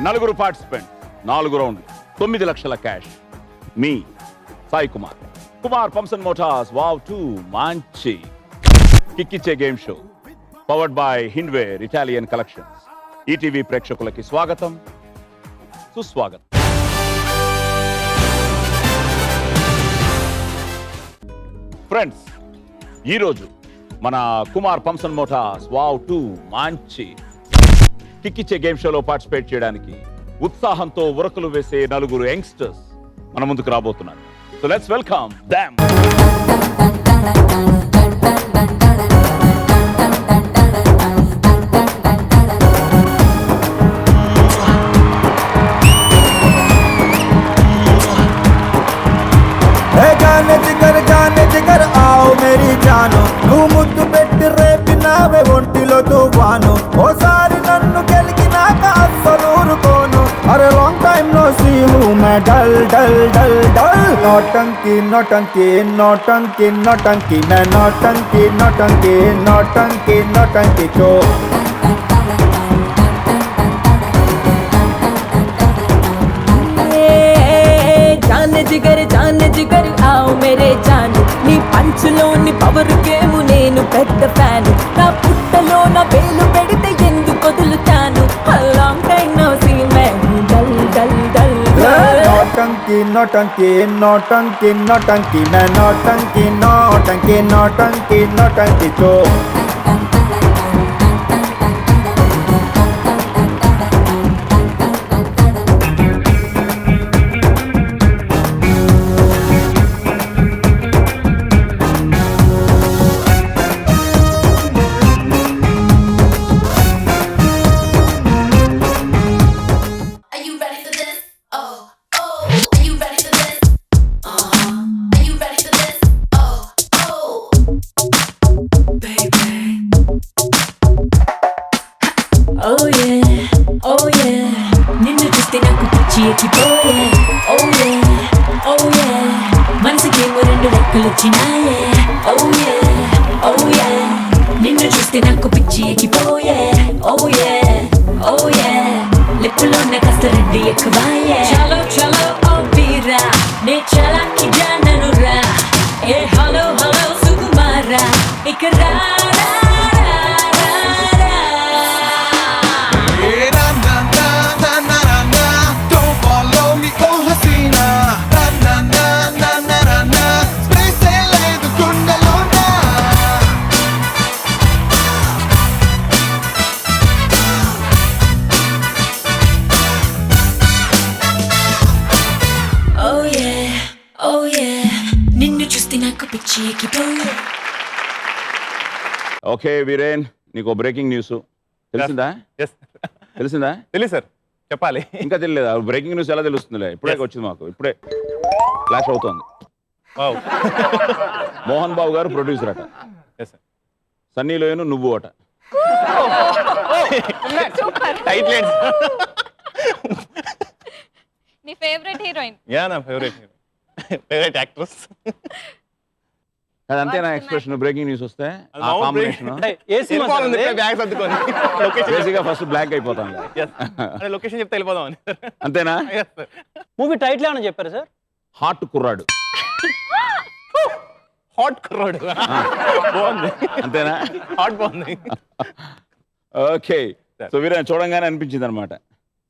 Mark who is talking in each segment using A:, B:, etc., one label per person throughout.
A: నలుగురు పార్టిసిపెంట్, 4 రౌండ్లు, 9 లక్షల క్యాష్. మీ Sai Kumar. Kumar pumps and motors wow 2 మంచి కిక్కిచ్చే game show powered by Hindware Italian collections. ETV ప్రేక్షకులకి స్వాగతం, సుస్వాగతం. ఫ్రెండ్స్, ఈరోజు మన కుమార్ పంప్సన్ మోటార్స్ వావ్ 2 మంచి కిక్కిచ్చే గేమ్ షోలో పార్టిసిపేట్ చేయడానికి ఉత్సాహంతో ఉరకలు వేసే 4 యంగ్స్టర్స్ మన ముందుకు రాబోతున్నారు. So let's welcome them.
B: जाने जिगर आओ मेरी जानो నువ్వు ముద్దు పెట్టి రేపినావే ఒంటిలో తుఫాను ఓసారి నన్ను గెలికినాక అస్సలు ఊరుకోను అరే లాంగ్ టైమ్ నో సీ హూ मैं डल डल डल डल नौटंकी नौटंकी नौटंकी नौटंकी मैं नौटंकी नौटंकी नौटंकी नौटंकी को
C: जाने जिगर आओ मेरे जान नी पंचलोनी पवर गेम నేను పెద్ద ఫ్యాన్ నా పుట్టలో నా వేలు పెడితే ఎందుకు వదులుతాను లాంగ్ టైం నో సీ మే డల్ డల్ డల్
B: नौटंकी नौटंकी नौटंकी नौटंकी मैं नौटंकी नौटंकी नौटंकी नौटंकी को
C: నిన్ను చూస్తే నాకు పిచ్చి ఎక్కిపోయే ఓ యే మనసుకేమో 2 రెక్కలు వచ్చినాయే ఓ యే నిన్ను చూస్తే నాకు పిచ్చి ఎక్కిపోయే ఓ యే లిప్పులోనే కాస్త రెడ్డి ఎక్కువాయే చలో చలో ఓ వీరా నే చలాకి జాననురా ఏ హలో హలో సుకుమారా ఇక రా నిన్ను చూస్తే నాకు పిచ్చి ఎక్కిపోయే.
A: ఓకే వీరేన్, నీకు బ్రేకింగ్ న్యూస్ తెలిసిందా? తెలిసిందా?
D: తెలియదు సార్, చెప్పాలి.
A: ఇంకా తెలియదా? బ్రేకింగ్ న్యూస్ ఎలా తెలుస్తుందిలే, ఇప్పుడే వచ్చింది మాకు, ఇప్పుడే ఫ్లాష్ అవుతోంది. మోహన్ బాబు గారు ప్రొడ్యూసర్ అట, సన్నీ లోయను నువ్వు అట.
E: నీ ఫేవరెట్ హీరోయిన్?
D: యా, నా ఫేవరెట్ హీరోయిన్, ఫేవరెట్ యాక్ట్రెస్.
A: అదంతేనా ఎక్స్ప్రెషన్ బ్రేకింగ్ న్యూస్ వస్తే? ఆ కాంబినేషన్ బేసిక్గా ఫస్ట్ బ్లాక్ అయిపోతాం,
D: లొకేషన్ చెప్తే వెళ్ళిపోదాం అని.
A: అంతేనా?
F: మూవీ టైటిల్ ఏమని చెప్పారు సార్?
A: హాట్ కుర్రాడు.
D: హాట్ కుర్రాడు బాగుంది.
A: అంతేనా?
D: హాట్ బాగుంది.
A: ఓకే, సో వీరన్ చూడంగానే అనిపించింది అనమాట.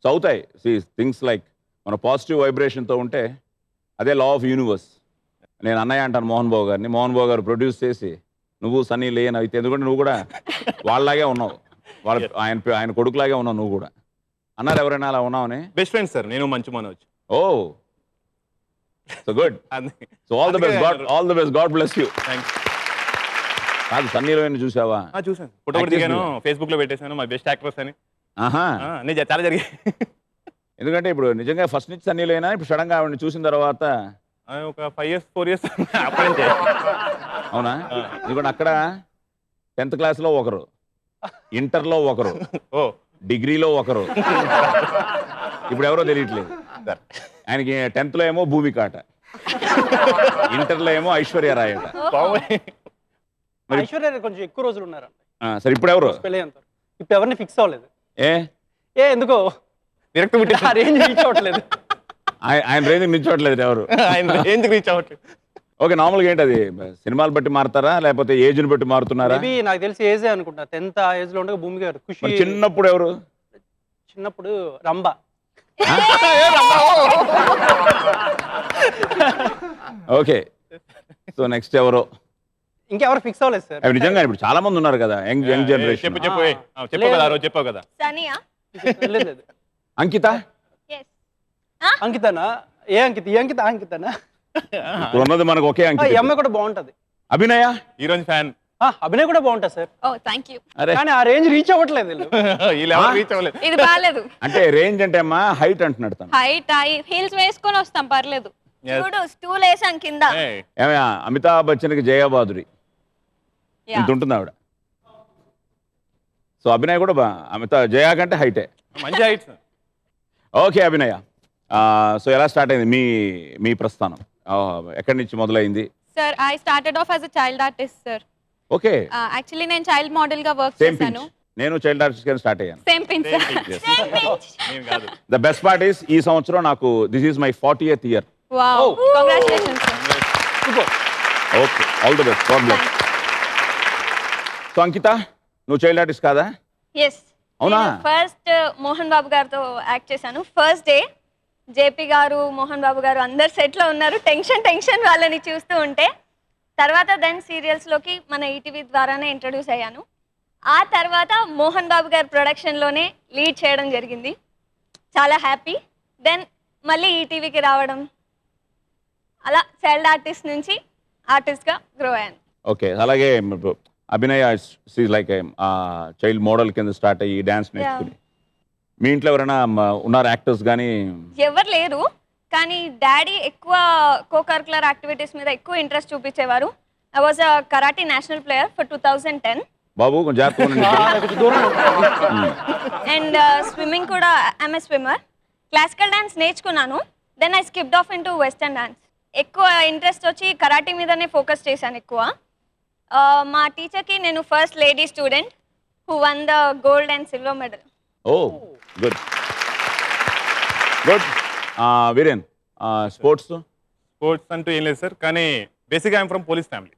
A: సో అవుతాయి థింగ్స్ లైక్ మన పాజిటివ్ వైబ్రేషన్తో ఉంటే అదే లా ఆఫ్ యూనివర్స్. నేను అన్నయ్య అంటాను మోహన్ బాబు గారిని, మోహన్ బాబు గారు ప్రొడ్యూస్ చేసి నువ్వు సన్నీ లేని అయితే, ఎందుకంటే నువ్వు కూడా వాళ్ళలాగే ఉన్నావు, వాళ్ళ ఆయన కొడుకులాగే ఉన్నావు నువ్వు కూడా. అన్నారు ఎవరైనా అలా ఉన్నావని?
D: బెస్ట్ ఫ్రెండ్ సార్, నేను మంచి Manoj.
A: Oh so good. So all the best, god bless you. కాదు, సన్నీ లోయని చూసావా?
D: చూసాను, ఫోటో కూడా దిగాను, ఫేస్బుక్ లో పెట్టేశాను మై బెస్ట్ యాక్ట్రెస్ అని. నేను చాలా జరిగాయి.
A: ఎందుకంటే ఇప్పుడు నిజంగా ఫస్ట్ నుంచి సన్నీ లోయనా, ఇప్పుడు సడన్ గా ఆవిడని చూసిన తర్వాత
D: ఒక 5 years 4 years అప్పటి నుంచే.
A: అవునా? ఎందుకంటే అక్కడ 10th క్లాస్లో ఒకరు, ఇంటర్లో ఒకరు, డిగ్రీలో ఒకరు, ఇప్పుడు ఎవరో తెలియట్లేదు. ఆయనకి 10th లో ఏమో భూమిక అట, ఇంటర్లో ఏమో ఐశ్వర్య రాయ్ అట.
F: ఐశ్వర్య కొంచెం ఎక్కువ రోజులు ఉన్నారండి.
A: సరే ఇప్పుడు ఎవరు?
F: ఇప్పుడు ఎవరిని ఫిక్స్ అవ్వలేదు.
A: ఏ
F: ఎందుకో
D: విరక్తి పుట్టి
F: ఆ రేంజ్ రీచ్ అవ్వట్లేదు.
A: ఆయన రేంజ్ నిల్చోట్లేదు ఎవరు.
D: ఆయన ఎందుకు రీచ్ అవ్వట్లేదు?
A: ఓకే, నార్మల్గా ఏంటి అది సినిమాలు బట్టి మారుతారా లేకపోతే ఏజ్ని బట్టి మారుతున్నారా?
F: మేబీ నాకు తెలిసి ఏజే అనుకుంటా. 10th ఆ ఏజ్ లో ఉండగా భూమి గారు ఖుషి.
A: మరి చిన్నప్పుడు ఎవరు?
F: చిన్నప్పుడు రంభ.
A: ఓకే, సో నెక్స్ట్ ఎవరో
F: ఇంకెవరు ఫిక్స్ అవ్వలేదు సార్.
A: అవి నిజంగా ఇప్పుడు చాలా మంది ఉన్నారు కదా యంగ్ జనరేషన్.
D: చెప్పు చెప్పు కదా, ఆ రోజు చెప్పావు కదా.
E: సనియా
F: లేదు లేదు.
A: అంకిత
E: ఎస్
F: అంకితనా? ఏ అంకిత? ఈ అంకిత అంకితనా?
A: ఇప్పుడు ఉన్నది మనకు ఒకే
F: ఈ
A: అంకిత.
F: అమ్మాయి కూడా బాగుంటది.
A: అభినయ
D: హీరోయిన్ ఫ్యాన్.
F: అభినయ్ కూడా బాగుంటది సార్.
E: Oh thank you.
A: అరే
F: కానీ ఆ రేంజ్ రీచ్ అవ్వట్లేదు వీళ్ళు.
D: వీళ్ళు ఎవరు రీచ్ అవ్వలేదు.
E: ఇది బాలేదు.
A: అంటే రేంజ్ అంటే అమ్మా హైట్ అంటున్నాడు తను.
E: హైట్ హీల్స్ వేసుకొని వస్తాం పర్లేదు.
D: Yes.
E: చూడు స్టూల్ వేసాం కింద.
D: Hey.
A: ఏమయ్యా అమితాబ్ బచ్చన్కి జయాబాదురి
E: Yeah.
A: ఇంత ఉంటుంది ఆవిడ. సో అభినయ్ కూడా జయా కంటే హైటే.
D: మంచి హైట్స్.
A: ఓకే అభినయ, సో ఎలా స్టార్ట్ అయింది మీ ప్రస్థానం? ఎక్కడి నుంచి మొదలైంది?
E: Sir I started off as a child artist sir.
A: Okay,
E: actually నేను చైల్డ్ మోడల్ గా వర్క్
A: సేమ్
E: చేశాను.
A: పించ్. నేను చైల్డ్ ఆర్టిస్ట్ గా స్టార్ట్ అయ్యాను.
E: సేమ్ పించ్
D: నేను కాదు.
A: ద బెస్ట్ పార్ట్ ఈస్ ఈ సంవత్సరం నాకు this is my 40th year.
E: Wow congratulations sir.
F: Super.
A: Okay, all the best, god bless. So Ankita, నువ్వు చైల్డ్ ఆర్టిస్ట్ కాదా?
E: ఎస్
A: అవునా?
E: ఫస్ట్ మోహన్ బాబు గారితో యాక్ట్ చేశాను. ఫస్ట్ డే జేపీ గారు, మోహన్ బాబు గారు అందరు సెట్ లో ఉన్నారు. టెన్షన్ వాళ్ళని చూస్తూ ఉంటే తర్వాత దెన్ సీరియల్స్ లోకి మన ఈటీవీ ద్వారానే ఇంట్రడ్యూస్ అయ్యాను. ఆ తర్వాత మోహన్ బాబు గారి ప్రొడక్షన్ లోనే లీడ్ చేయడం జరిగింది. చాలా హ్యాపీ. దెన్ మళ్ళీ ఈటీవీకి రావడం, అలా చైల్డ్ ఆర్టిస్ట్ నుంచి ఆర్టిస్ట్ గా గ్రో అయ్యాను.
A: ఓకే, అలాగే అభినయ లైక్ చైల్డ్ మోడల్ కింద స్టార్ట్ అయ్యి డాన్స్ నేర్చుకుని. మీ ఇంట్లో ఎవరైనా ఉన్నారు యాక్టర్స్ కానీ?
E: ఎవరు లేరు, కానీ డాడీ ఎక్కువ కోకరికులర్ యాక్టివిటీస్ మీద ఎక్కువ ఇంట్రెస్ట్ చూపించేవారు. I was a karate national player for 2010.
A: బాబు కొంచెం జాగ్రత్తగా ఉండండి.
F: కొంచెం దూరం.
E: అండ్ స్విమ్మింగ్ కూడా I'm a swimmer. Classical dance నేర్చుకున్నాను. Then I skipped off into western dance. ఎక్కువ ఇంట్రెస్ట్ వచ్చి కరాటే మీదనే ఫోకస్ చేశాను ఎక్కువ. మా టీచర్కి నేను first lady student who won the gold and silver medal.
A: Oh good good. Veeren, sports?
D: Sports అంటూ ఏం లేదు సార్, కానీ బేసిక్గా I'm from police family.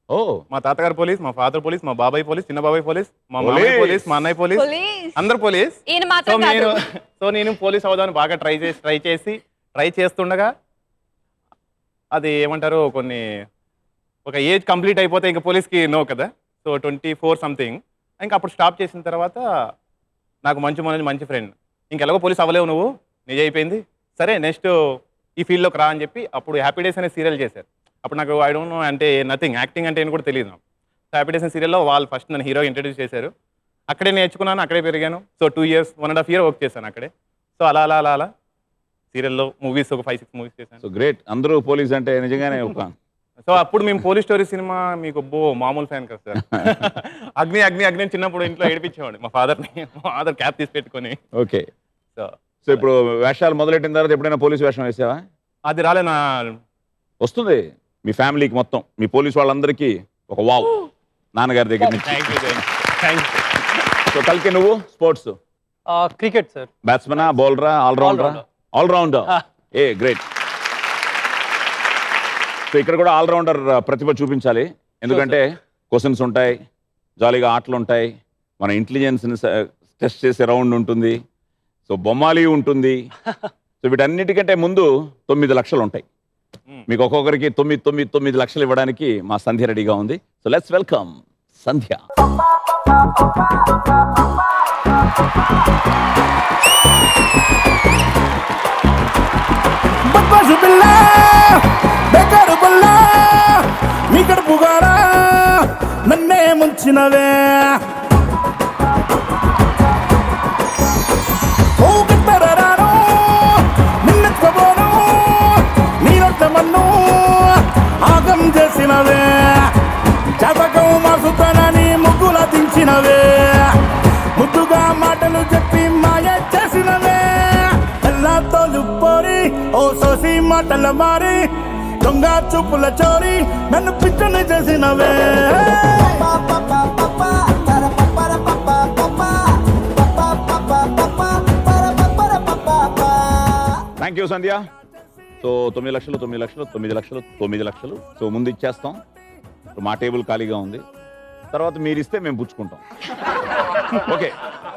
A: Oh,
D: మా తాతగారు పోలీస్, మా ఫాదర్ పోలీస్, మా బాబాయ్ పోలీస్, చిన్న బాబాయ్ పోలీస్, మా మామయ్య పోలీస్, మా అన్నయ్య పోలీస్,
E: పోలీస్
D: అందరు పోలీస్.
E: ఈయన
D: సో
E: మాత్రం కాదు.
D: నేను పోలీస్ అవుదామని బాగా ట్రై చేస్తుండగా అది ఏమంటారు, ఒక ఏజ్ కంప్లీట్ అయిపోతే ఇంకా పోలీస్కి నో కదా. సో 24 సంథింగ్ ఇంకా అప్పుడు స్టాప్ చేసిన తర్వాత నాకు మంచి ఫ్రెండ్, ఇంకెలాగో పోలీస్ అవ్వలేవు నువ్వు, నిజ అయిపోయింది, సరే నెక్స్ట్ ఈ ఫీల్డ్లోకి రా అని చెప్పి అప్పుడు హ్యాపీ డేస్ అనే సీరియల్ చేశారు. అప్పుడు నాకు ఐ డోంట్ నో అంటే నథింగ్, యాక్టింగ్ అంటే కూడా తెలియదు నాకు. సో హ్యాపీ డేస్ అనే సీరియల్లో వాళ్ళు ఫస్ట్ నన్ను హీరో ఇంట్రడ్యూస్ చేశారు. అక్కడే నేర్చుకున్నాను, అక్కడే పెరిగాను. సో 2 years 1.5 year వర్క్ చేశాను అక్కడే. సో అలా సీరియల్లో మూవీస్ ఒక 5-6 మూవీస్ చేశాను.
A: So great. అందరూ పోలీస్ అంటే నిజంగానే ఒక
D: సో అప్పుడు మేము పోలీస్ స్టోరీ సినిమా మీకు మామూలు ఫ్యాన్ కదా సార్. అగ్ని అని చిన్నప్పుడు ఇంట్లో ఏడిపించేవాడు మా ఫాదర్ క్యాప్ తీసి పెట్టుకొని.
A: ఓకే,
D: సో
A: సో ఇప్పుడు వేషాలు మొదలెట్టిన తర్వాత ఎప్పుడైనా పోలీస్ వేషం వేసావా?
D: అది రాలే నా
A: వస్తుంది మీ ఫ్యామిలీకి మొత్తం, మీ పోలీస్ వాళ్ళందరికీ ఒక వావ్ నాన్నగారి దగ్గర నుంచి.
D: Thank you.
A: సో కలికి నువ్వు స్పోర్ట్స్?
F: Cricket sir.
A: బ్యాట్స్మనా, బౌలరా, ఆల్రౌండరా? ఆల్రౌండర్. A great. సో ఇక్కడ కూడా ఆల్రౌండర్ ప్రతిభ చూపించాలి, ఎందుకంటే క్వశ్చన్స్ ఉంటాయి, జాలీగా ఆటలు ఉంటాయి, మన ఇంటెలిజెన్స్ని టెస్ట్ చేసే రౌండ్ ఉంటుంది, సో బొమ్మాలి ఉంటుంది. సో వీటన్నిటికంటే ముందు 9 లక్షలు ఉంటాయి. మీకు ఒక్కొక్కరికి 9 లక్షలు ఇవ్వడానికి మా సంధ్య రెడీగా ఉంది. సో లెట్స్ వెల్కమ్ సంధ్య.
B: బద్మాషు పిల్ల బేకారు పుల్ల నీ కడుపుగారా నన్నే ముంచినవే ఓ కట్టరాను నిన్నెత్తుకోను నీరొట్ట మన్ను ఆగం చేసినవే జాతకం మాసుతనని ముగ్గుల దించినవే ముద్దుగా మాటలు చెప్పి మాయ చేసినవే ఎల్లాతో లుప్పోరి ఓ సోసి మాటల మారి దొంగ చూపుల చోరి నన్ను పిచ్చని చేసినవే
A: థ్యాంక్ యూ సంధ్య. సో 9 లక్షలు 9 లక్షలు 9 లక్షలు 9 లక్షలు. సో ముందు ఇచ్చేస్తాం. సో మా టేబుల్ ఖాళీగా ఉంది. తర్వాత మీరు ఇస్తే మేము పుచ్చుకుంటాం. ఓకే,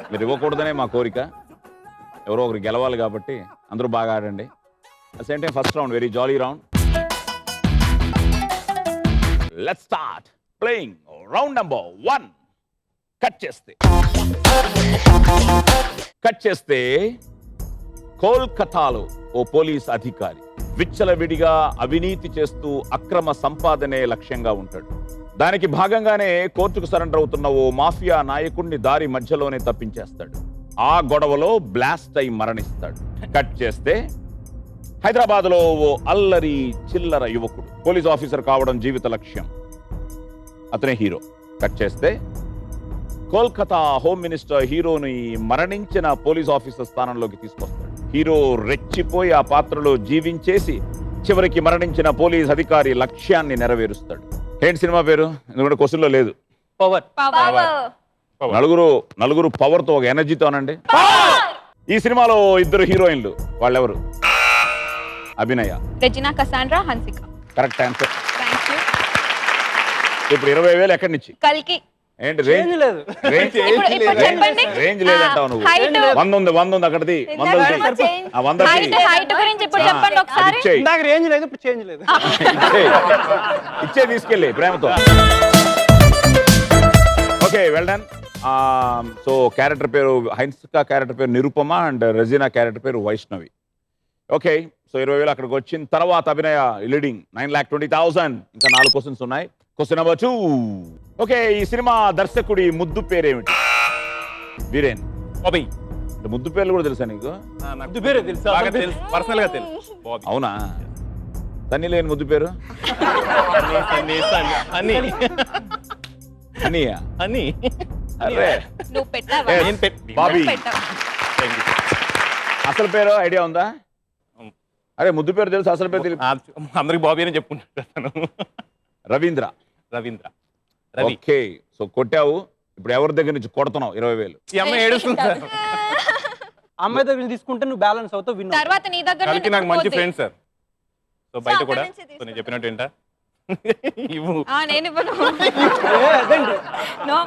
A: మీరు ఇవ్వకూడదనే మా కోరిక. ఎవరో ఒకరు గెలవాలి కాబట్టి అందరూ బాగా ఆడండి. Same time first round very jolly round. Let's start playing round number 1. Cut చేస్తే కోల్కతాలో ఓ పోలీస్ అధికారి విచ్చలవిడిగా అవినీతి చేస్తూ అక్రమ సంపాదనే లక్ష్యంగా ఉంటాడు. దానికి భాగంగానే కోర్టుకు సరెండర్ అవుతున్న ఓ మాఫియా నాయకుడిని దారి మధ్యలోనే తప్పించేస్తాడు. ఆ గొడవలో బ్లాస్ట్ అయి మరణిస్తాడు. కట్ చేస్తే హైదరాబాద్లో ఓ అల్లరి చిల్లర యువకుడు పోలీస్ ఆఫీసర్ కావడం జీవిత లక్ష్యం. అతనే హీరో. కట్ చేస్తే కోల్కతా హోమ్ మినిస్టర్ హీరోని మరణించిన పోలీస్ ఆఫీసర్ స్థానంలోకి తీసుకొస్తాడు. హీరో రెచ్చిపోయి ఆ పాత్రలో జీవించేసి చివరికి మరణించిన పోలీస్ అధికారి లక్ష్యాన్ని నెరవేరుస్తాడు. ఏంటి సినిమా పేరు? ఎందుకంటే క్వశ్చన్లో లేదు.
F: పవర్.
A: నలుగురు పవర్ తో ఒక ఎనర్జీతో అనండి. ఈ సినిమాలో 2 హీరోయిన్లు. వాళ్ళెవరు? Abhinaya,
E: Regina Cassandra, Hansika.
A: Correct answer.
E: Thank you.
A: ఇప్పుడు 20,000 ఎక్కడి నుంచి?
E: కల్కి.
A: ఏంటి
F: చేంజ్
A: రేంజ్?
F: లేదు.
E: ఇప్పుడు చెప్పండి.
A: రేంజ్ లేదంటావు నువ్వు.
E: హైట్
A: 100 ఉంది అక్కడిది. 100
E: హైట్ గురించి ఇప్పుడు చెప్పండి ఒకసారి.
F: నాకు రేంజ్ లేదు, ఇప్పుడు చేంజ్ లేదు.
A: ఇచ్చే తీసుకెళ్ళి ప్రేమతో. Okay, well done. So character పేరు హైన్సిక, క్యారెక్టర్ పేరు నిరుపమ, అండ్ రెజినా క్యారెక్టర్ పేరు వైష్ణవి. ఓకే, సో 20,000 అక్కడికి వచ్చిన తర్వాత అభినయ లీడింగ్ 9,20,000. ఇంకా 4 క్వశ్చన్స్ ఉన్నాయి. Question number 2. ఓకే, ఈ సినిమా దర్శకుడి ముద్దు పేరేమిటి? వీరేన్.
D: బాబీ.
A: ముద్దు పేర్లు కూడా తెలుసా నీకు?
F: ముద్దు పేరు తెలుసా?
D: బాగా తెలుసు, పర్సనల్ గా తెలుసు. బాబీ.
A: అవునా? తన్ని లేని ముద్దు పేరు
D: అని
A: అన్నయ్య.
D: అని
A: అరే
E: నువ్వు పెట్టావా?
A: Yes.
D: నేను
A: బాబీ.
E: పెట్టావా?
A: అసలు పేరు ఐడియా ఉందా? అరే ముద్దు పేరు తెలుసు, అసలు పేరు తెలియదు.
D: అందరికి బాబీ అని చెప్పుకుంటాను.
A: రవీంద్ర.
D: రవీంద్ర. రవి.
A: ఓకే, సో కొట్టావు. ఇప్పుడు ఎవరి దగ్గర నుంచి కొడుతున్నావు 20,000?
D: ఈ అమ్మాయి ఏడుస్తుంది సార్.
F: అమ్మాయి దగ్గర నుంచి తీసుకుంటే నువ్వు బ్యాలెన్స్ అవుతావు, విన్.
E: తర్వాత నీ దగ్గర
D: కలికి నాకు మంచి ఫ్రెండ్ సార్. సో బయట
E: అక్కడి
D: కూడా
E: నుంచి
D: సో నేను చెప్పినట్టు ఏంటా ఇవ్వు.
E: నేను ఇవ్వను.
F: అదండి.
E: నో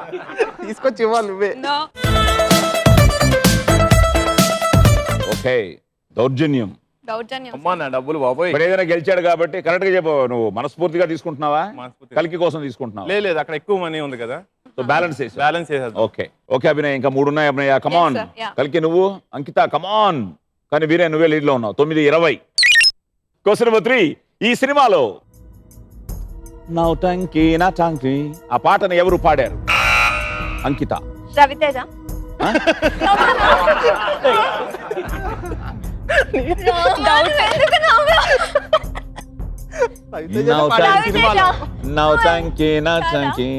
D: తీసుకొచ్చి ఇవ్వాలి నువ్వే.
E: నో.
A: ఓకే, దౌర్జన్యం.
E: దౌర్జన్యం.
D: అమ్మా నా డబ్బులు బాబోయ్.
A: ఇప్పుడు ఏదైనా గెలిచాడు కాబట్టి కరెక్ట్ గా చెప్పు. నువ్వు మనస్ఫూర్తిగా తీసుకుంటున్నావా,
D: మనస్ఫూర్తిగా.
A: కలికి కోసం తీసుకుంటున్నావా?
D: లేదు అక్కడ ఎక్కువ మనీ ఉంది కదా,
A: సో బ్యాలెన్స్ చేసి.
D: బ్యాలెన్స్ చేసేది.
A: ఓకే ఓకే అభినయ్, ఇంకా 3 ఉన్నాయి. అభినయ కమాన్.
E: Yes, sir. Yeah.
A: కలికి నువ్వు, అంకిత కమాన్. కానీ వీరే నువ్వే లీడ్ లో ఉన్నావు. 9:20. Question number 3. ఈ సినిమాలో నౌటంకి నా టంకి ఆ పాటను ఎవరు పాడారు? అంకిత.
E: రవితేజ.
A: నౌటంకి నా టంకి.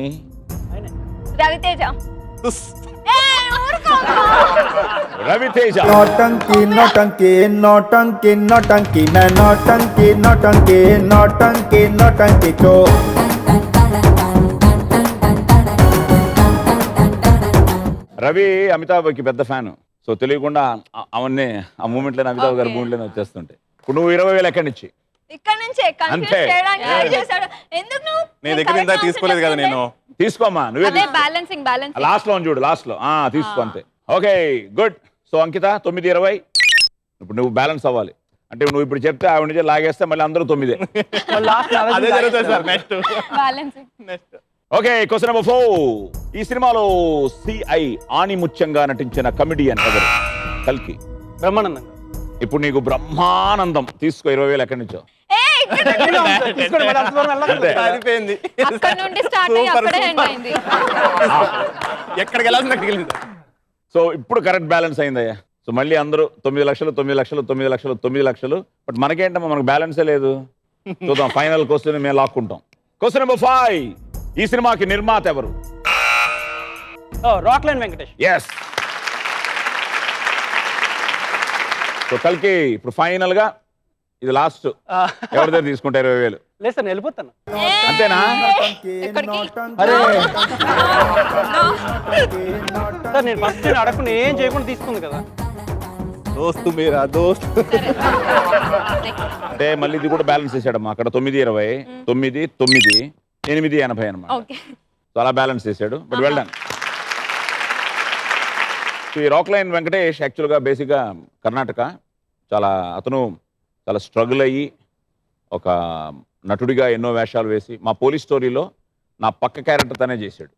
E: రవితేజ.
A: రవితేజ.
B: नौटंकी नौटंकी नौटंकी नौटंकी मैं नौटंकी नौटंकी नौटंकी नौटंकी को
A: రవి అమితాబ్కి పెద్ద ఫ్యాన్. సో తెలియకుండా అవన్నీ ఆ మూమెంట్లోనే అమితాబ్ గారి మూమెంట్లోనే వచ్చేస్తుంటాయి. ఇప్పుడు నువ్వు 20,000 ఎక్కడి నుంచి?
E: ఇక్కడ నుంచే కన్ఫ్యూజ్
A: అంతే.
E: చేయడానికి ట్రై చేశాడు. ఎందుకు నువ్వు
D: నేను దగ్గర ఇంత తీసుకోలేదు కదా నేను.
A: తీసుకోమ్మా, నువ్వే
E: అదే బ్యాలెన్సింగ్
A: లాస్ట్ లో చూడు, లాస్ట్ లో తీసుకో అంతే. Okay good. సో అంకిత 9:20. ఇప్పుడు నువ్వు బ్యాలెన్స్ అవ్వాలి. అంటే నువ్వు ఇప్పుడు చెప్తే ఆవిడ నుంచి లాగేస్తే మళ్ళీ అందరూ 9.
D: అదే జరుగుతుంది sir. Next
E: balancing.
D: Next.
A: Okay, question number 4. ఈ సినిమాలో సిఐ ఆణిముత్యంగా నటించిన కమెడియన్ ఎవరు? కల్కి.
F: బ్రహ్మానందం.
A: ఇప్పుడు నీకు బ్రహ్మానందం. తీసుకో 20,000 ఎక్కడి నుంచో.
F: తీసుకోండి, మరి అంత దూరం వెళ్ళకండి.
A: అంతే.
D: అయిపోయింది.
E: అక్కడ నుండి స్టార్ట్ అయ్యి
D: Super,
E: అక్కడే
D: super.
E: ఎండ్ అయింది.
D: ఎక్కడికి వెళ్ళాల్సి నాకు తెలియదు.
A: సో ఇప్పుడు కరెక్ట్ బ్యాలెన్స్ అయిందయ్యా. సో మళ్ళీ అందరూ 9 లక్షలు 9 లక్షలు 9 లక్షలు 9 లక్షలు. బట్ మనకేంటమ్మా, మనకు బ్యాలెన్సే లేదు. చూద్దాం, ఫైనల్ క్వశ్చన్ మేము లాక్కుంటాం. Question number 5. ఈ సినిమాకి నిర్మాత ఎవరు?
F: రాక్లైన్ వెంకటేష్.
A: ఎస్. సో కల్కి ఇప్పుడు ఫైనల్ గా ఇది లాస్ట్. ఎవరి దగ్గర తీసుకుంటే 20,000?
F: లేదు సార్, నేను వెళ్ళిపోతాను.
A: అంతేనా?
E: ఎక్కడికి?
F: అరే సార్, నేను ఫస్ట్ నేను అడగకుండా ఏం చేయకుండా తీసుకుంది కదా.
D: దోస్తు మీరా దోస్త్.
A: అంటే మళ్ళీ ఇది కూడా బ్యాలెన్స్ చేశాడమ్మా. అక్కడ 9:20, 9, 9, 8:80 అనమాట.
E: ఓకే.
A: సో అలా బ్యాలెన్స్ చేశాడు. But well done. ఈ రాక్లైన్ వెంకటేష్ యాక్చువల్గా బేసిక్గా కర్ణాటక. అతను చాలా స్ట్రగుల్ అయ్యి ఒక నటుడిగా ఎన్నో వేషాలు వేసి మా పోలీస్ స్టోరీలో నా పక్క క్యారెక్టర్ తనే చేశాడు.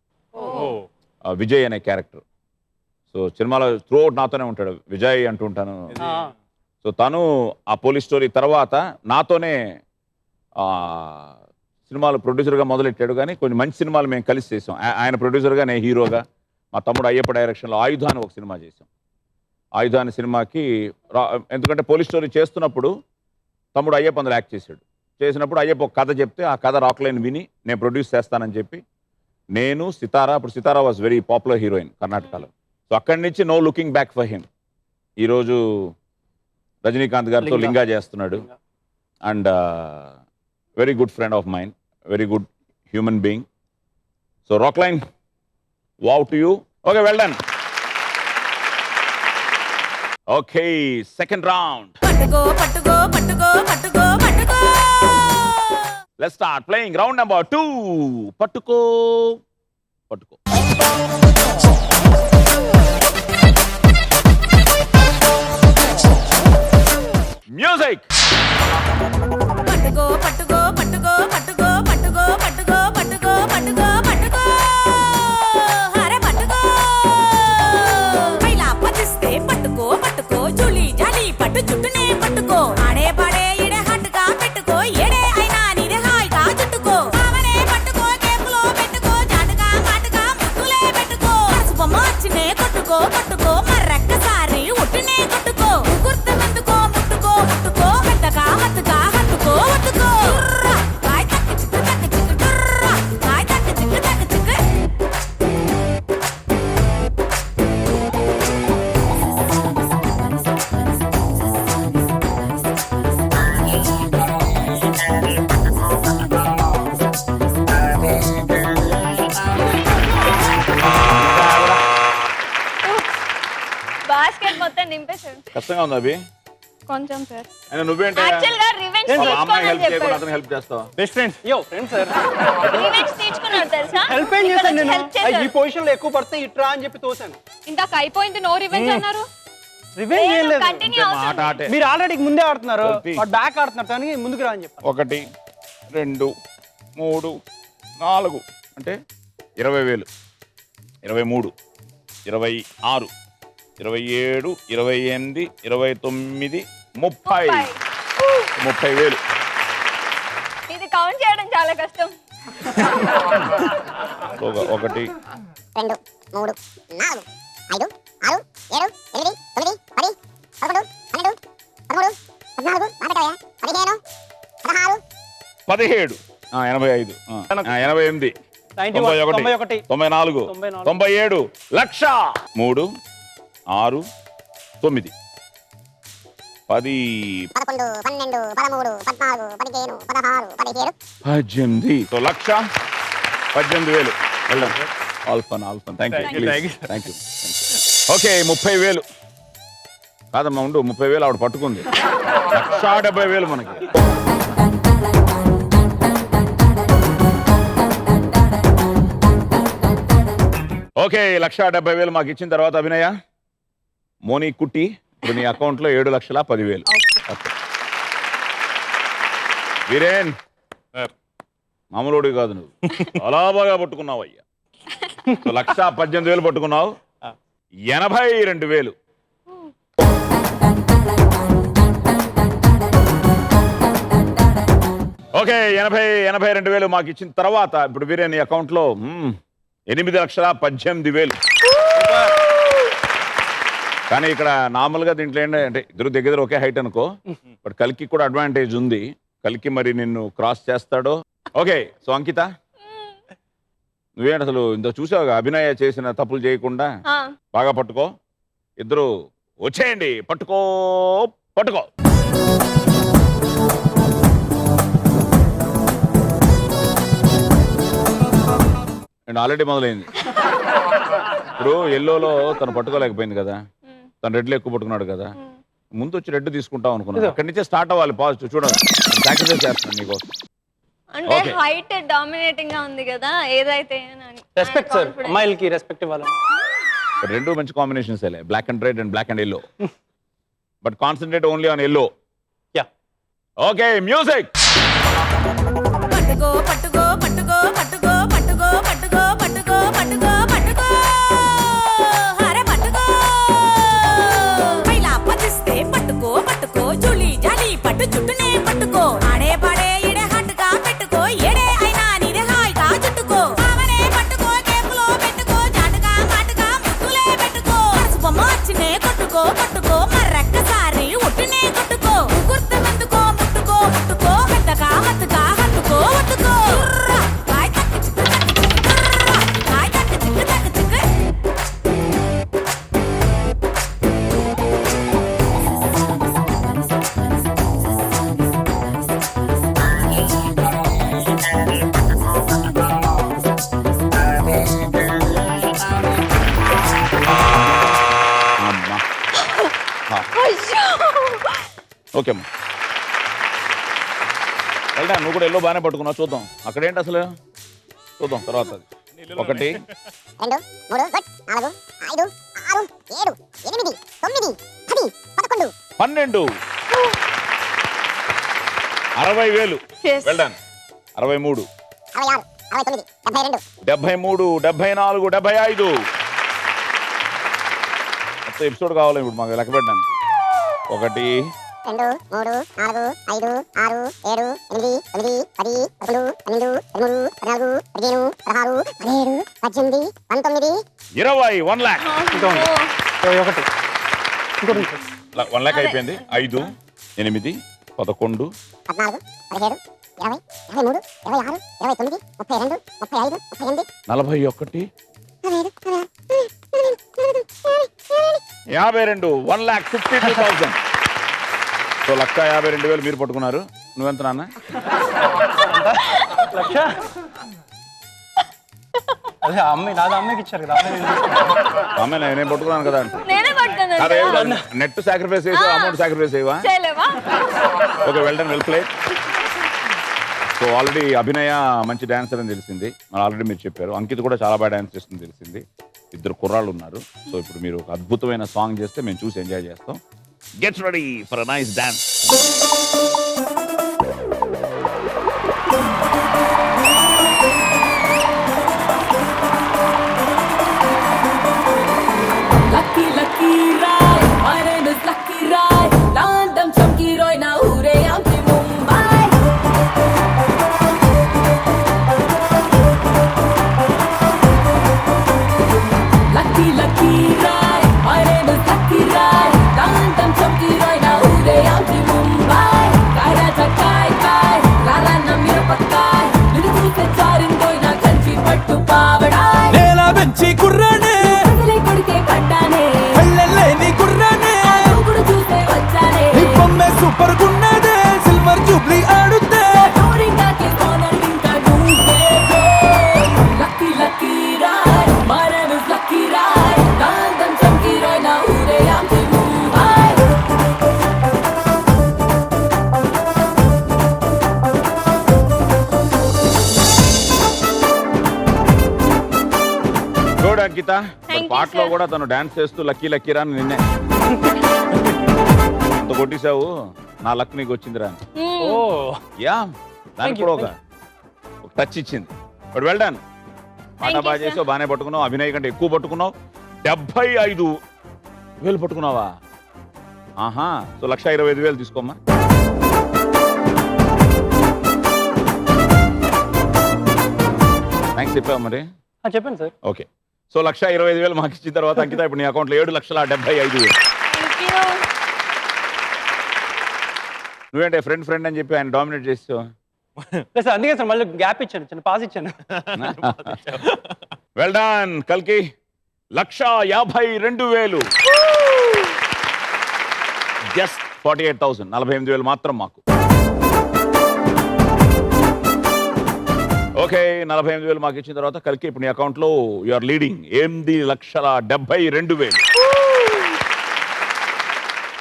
A: విజయ్ అనే క్యారెక్టర్. సో సినిమాలో త్రూ అవుట్ నాతోనే ఉంటాడు. విజయ్ అంటూ ఉంటాను. సో తను ఆ పోలీస్ స్టోరీ తర్వాత నాతోనే సినిమాలు ప్రొడ్యూసర్గా మొదలెట్టాడు. కానీ కొన్ని మంచి సినిమాలు మేము కలిసి చేసాం. ఆయన ప్రొడ్యూసర్గా, నేను హీరోగా. మా తమ్ముడు అయ్యప్ప డైరెక్షన్లో ఆయుధాన్ని ఒక సినిమా చేసాం. ఆయుధాన్ని సినిమాకి ఎందుకంటే పోలీస్ స్టోరీ చేస్తున్నప్పుడు తమ్ముడు అయ్యప్ప అందులో యాక్ట్ చేసినప్పుడు అయ్యప్ప ఒక కథ చెప్తే ఆ కథ రాక్లైన్ విని నేను ప్రొడ్యూస్ చేస్తానని చెప్పి నేను సితారా, అప్పుడు Sitara was very popular heroine కర్ణాటకలో. సో అక్కడి నుంచి no looking back for him. ఈరోజు రజనీకాంత్ గారితో లింగా చేస్తున్నాడు. And very good friend of mind, very good human being. So Rockline, wow to you. Okay, well done. Okay, second round.
G: పట్టుకో పట్టుకో పట్టుకో పట్టుకో పట్టుకో.
A: Let's start playing round number 2. పట్టుకో పట్టుకో. Music.
G: పట్టుకో పట్టుకో పట్టుకో పట్టుకో పట్టుకో పట్టుకో పట్టుకో పట్టుకో పట్టుకో. హరే పట్టుకో. పైలా పదిస్తే పట్టుకో పట్టుకో. జులి జాలి పట్టు చుట్టునే పట్టుకో. ఆడే పాడే ఇడే హట్టుగా పెట్టుకో. ఏడే అయినా నీదే హాయిగా చుట్టుకో. ఆమనే పట్టుకో, కేపులో పెట్టుకో. జాటుగా మాటుగా ముద్దులే పెట్టుకో. బొమ్మ వచ్చినే కొట్టుకో కొట్టుకో. మర్రక్కసారి ఉట్టునే కొట్టుకో. గుర్తమెందుకో ముట్టుకో ముట్టుకో. మెత్తగా మత్తుగా హత్తుకో ఒత్తుకో. కాయ్ తక్కి చిక్కు తక్కి చిక్కు టుర్రా. కాయ్ తక్కి చిక్కు తక్కి చిక్కు.
E: బాస్కెట్ మొత్తం నింపేశాడు.
A: కష్టంగా ఉంది అవి.
E: కొంచెం సార్.
A: అయినా నువ్వేంటే
E: యాక్చువల్ గా రివెంజ్
A: అమ్మాయి హెల్ప్ చేయకుండా
E: తీసుకోవాలని
A: అతను హెల్ప్ చేస్తావా?
D: Best friends.
F: యో ఫ్రెండ్ సార్,
E: రివెంజ్ తీర్చుకున్నాడు తెలుసా?
F: హెల్ప్ ఏం
E: ఇక్కడ
F: చేశాను
E: వచ్చి
F: నేను?
E: help చేశాడు.
F: ఈ పొజిషన్ లో ఎక్కువ పడితే ఇట్రా అని చెప్పి తోసాను.
H: ఇందాక అయిపోయింది, నో రివెంజ్ అన్నారు.
F: రివెంజ్ ఏం లేదు.
E: కంటిన్యూ
A: మాట
E: అవుతుంది.
A: ఆటే.
F: మీరు ఆల్రెడీ ముందే ఆడుతున్నారు,
A: గల్తీ.
F: వాడు బ్యాక్ ఆడుతున్నారు, కానీ ముందుకు రా అని చెప్పాను.
A: 1, 2, 3, 4 అంటే 20,000, 23, 26, 27, 28, 29, 30. 30,000.
E: ఇది కౌంట్ చేయడం చాలా కష్టం.
A: 1,
I: 2, 3, 4, 5, 6, 7, 8, 9, 10, 11, 12, 13, 14, 15, 16,
A: 17, 85, 88, 91, 94, 97, 1,00,000. 3, 6, 9, 10,
I: 11, 12, 13, 14, 15, 16, 17.
A: 18. So 1,18,000. All fun. Thank you. Okay, 30,000 కాదమ్మా, ఉండు. 30,000 ఆవిడ పట్టుకుంది. 1,70,000 మనకి. ఓకే, 1,70,000 మాకు ఇచ్చిన తర్వాత అభినయ, మోనీ కుట్టి, ఇప్పుడు నీ అకౌంట్లో 7,10,000. ఓకే. వీరేన్, మామూలుడి కాదు నువ్వు, చాలా బాగా పట్టుకున్నావు అయ్యా. 1,18,000 పట్టుకున్నావు. 82,000. ఓకే, 82,000 మాకు ఇచ్చిన తర్వాత ఇప్పుడు వీరే నీ అకౌంట్లో 8,18,000. కానీ ఇక్కడ నార్మల్గా దీంట్లో ఏంటంటే ఇద్దరు దగ్గర ఒకే హైట్ అనుకో, బట్ కల్కి కూడా అడ్వాంటేజ్ ఉంది. కల్కి మరి నిన్ను క్రాస్ చేస్తాడో. ఓకే, సో అంకిత, నువ్వేంటి అసలు ఇంత చూసావుగా అభినయ చేసిన తప్పులు చేయకుండా బాగా పట్టుకో. ఇద్దరు వచ్చేయండి, పట్టుకో. అండ్ ఆల్రెడీ మొదలైంది. ఇప్పుడు ఎల్లోలో తను పట్టుకోలేకపోయింది కదా, తను రెడ్లో ఎక్కువ పట్టుకున్నాడు కదా. ముందు వచ్చి రెడ్ తీసుకుంటాం అనుకున్నాను. అక్కడి నుంచే స్టార్ట్ అవ్వాలి పాజిటివ్. చూడండి సాక్రిఫైస్ చేస్తున్నాను నీకోసం.
E: అంటే
A: Okay.
E: హైట్ డామినేటింగ్ గా ఉంది కదా, ఏదైతే
F: రెస్పెక్ట్ సార్, అమ్మాయిలకి రెస్పెక్ట్ ఇవ్వాలి.
A: రెండు మంచి combinations black and red and black and yellow. But concentrate only on yellow.
F: Yeah.
A: Okay music.
G: పట్టుకో పట్టుకో పట్టుకో పట్టుకో పట్టుకో పట్టుకో పట్టుకో పట్టుకో పట్టుకో అరే పట్టుకో పైలా పదిస్తే పట్టుకో పట్టుకో జులి జాలి పట్టు చుట్టూనే పట్టుకో ఆడే పాడే ఇడే హట్టుగా పెట్టుకో ఏడే అయినా నీదే హాయిగా చుట్టుకో ఆమనే పట్టుకో కేపులో పెట్టుకో జాటుగా మాటుగా ముట్టులే పెట్టుకో బొమ్మ వచ్చినే కొట్టుకో పట్టుకో మరొక్కసారి ఉట్టునే కొట్టుకో గుర్తు ముందుకో ముట్టుకో ముట్టుకో పెద్దగా మత్తుగా హత్తుకో ఒత్తుకో కాయ తక్కు చిక్కు తక్కు చిక్కు కాయ తక్కు చిక్కు తక్కు చిక్కు
A: అమ్మా. ఓకే అమ్మా. వెళ్దా నువ్వు కూడా ఎల్లో బాగానే పట్టుకున్నావు. చూద్దాం అక్కడేంటి అసలు. చూద్దాం తర్వాత. 1
I: 2 3 గుడ్ 4 5 6 7 8 9 10 11
A: 12 60,000.
E: Yes.
A: వెళ్దాం 63
I: 66 69
A: 73
I: 72
A: 74 75. మొత్తం ఎపిసోడ్ కావాలి ఇప్పుడు మాకు లెక్క పెట్టడానికి. 1
I: 2 3 4 5 6 7 8 9 10 11 12 13 14 15 16 17 18 19
A: 20 1 lakh.
F: ఇంకా ఉంది. ఒకటి ఇంకోటి సార్.
A: 1 lakh అయిపోయింది. 5 8 11
I: 14 17 20 23 26 29 32 35 38
A: 41 52 1,52,000. సో 1,52,000 మీరు పట్టుకున్నారు. నువ్వెంత నాన్న?
F: లక్ష. అదే అమ్మాయి నాది అమ్మాయికి ఇచ్చారు కదా,
A: అమ్మాయి నేను పట్టుకున్నాను కదా అంటే.
E: నేనే పట్టుకున్నాను
A: అదే
E: కదా.
A: నెట్ సాక్రిఫైస్ చేసి అమౌంట్ సాక్రిఫైస్ చేయవా?
E: చేయలేవా?
A: Okay well done, well play. So already Abhinaya మంచి డాన్సర్ అని తెలిసింది. ఆల్రెడీ మీరు చెప్పారు. అంకిత్ కూడా చాలా బాగా డాన్స్ చేస్తుంది తెలిసింది. 2 కుర్రాళ్ళు ఉన్నారు. సో ఇప్పుడు మీరు ఒక అద్భుతమైన సాంగ్ చేస్తే మేము చూసి ఎంజాయ్ చేస్తాం. Get ready for a nice dance.
C: Lucky, lucky ride. My name is Lucky Ride. Landam chumki roi na ure amti Mumbai. Lucky, lucky ride. My name is Lucky Ride. Landam chumki roi na ure amti Mumbai. Kaya chakai kai, lala na mirapakai. Nidu se charin koi na kanchi pattu pavadai.
B: నేల పెంచి కుర్రానే
C: అసలే కొడితే పడ్డానే.
B: హల్లెలేని కుర్రానే
C: ఇప్పుడు చూసే వచ్చానే.
B: నీ బొమ్మే super గున్నదే silver Jubilee ఆడుతే
C: Auringaకి corner ఇంకా నువ్వే bro. Lucky, lucky ride. My name is Lucky Ride. Dandam chumki roi na ure amti Mumbai.
A: Good Ankita.
E: Thank you,
A: పాటలో
E: sir.
A: కూడా తను డాన్స్ చేస్తూ లక్కీ లక్కీ రా అని నిన్నే అంత కొట్టేశావు. నా లక్ నీకు వచ్చిందిరా.
F: ఓ
A: యా దానికి
F: Thank you,
A: కూడా ఒక టచ్ ఇచ్చింది. But well done. పాట
E: Thank you,
A: బాగా
E: sir.
A: చేసావు, బాగానే పట్టుకున్నావు. అభినయ్ కంటే ఎక్కువ పట్టుకున్నావు. 75,000 పట్టుకున్నావా? ఆహా. సో 1,25,000 తీసుకోమ్మా. థ్యాంక్స్ చెప్పావు మరి.
F: చెప్పండి సార్.
A: ఓకే. సో 1,25,000 మాకు ఇచ్చిన తర్వాత అంకిత ఇప్పుడు నీ అకౌంట్లో 7,75,000.
E: Thank you.
A: నువ్వేంటే ఫ్రెండ్ అని చెప్పి ఆయన డామినేట్ చేసావు.
F: లేదు సార్, అందుకే సార్ మళ్ళీ గ్యాప్ ఇచ్చాను, చిన్న పాస్ ఇచ్చాను.
A: వెల్ డన్ కల్కి. 1,52,000. జస్ట్ 48,000. 48,000 మాత్రం మాకు. ఓకే 48,000 మాకు ఇచ్చిన తర్వాత కలికి ఇప్పుడు నీ అకౌంట్లో you are leading 8,72,000.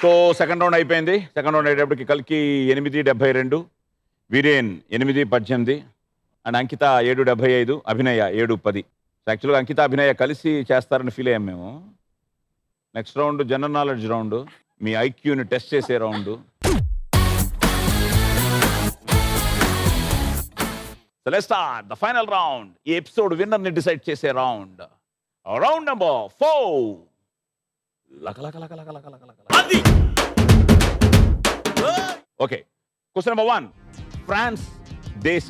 A: So second round అయిపోయింది. సెకండ్ రౌండ్ అయ్యేటప్పటికి కల్కి 8:72, వీరేన్ 8:18 అండ్ అంకిత 7:75, అభినయ 7:10. యాక్చువల్గా అంకిత అభినయ కలిసి చేస్తారని ఫీల్ అయ్యాం మేము. Next round general knowledge round, మీ ఐక్యూని టెస్ట్ చేసే round. So let's start the final round. ఈ ఎపిసోడ్ విన్నర్ ని డిసైడ్ చేసే round. Round number 4. Okay, question number 1. France దేశ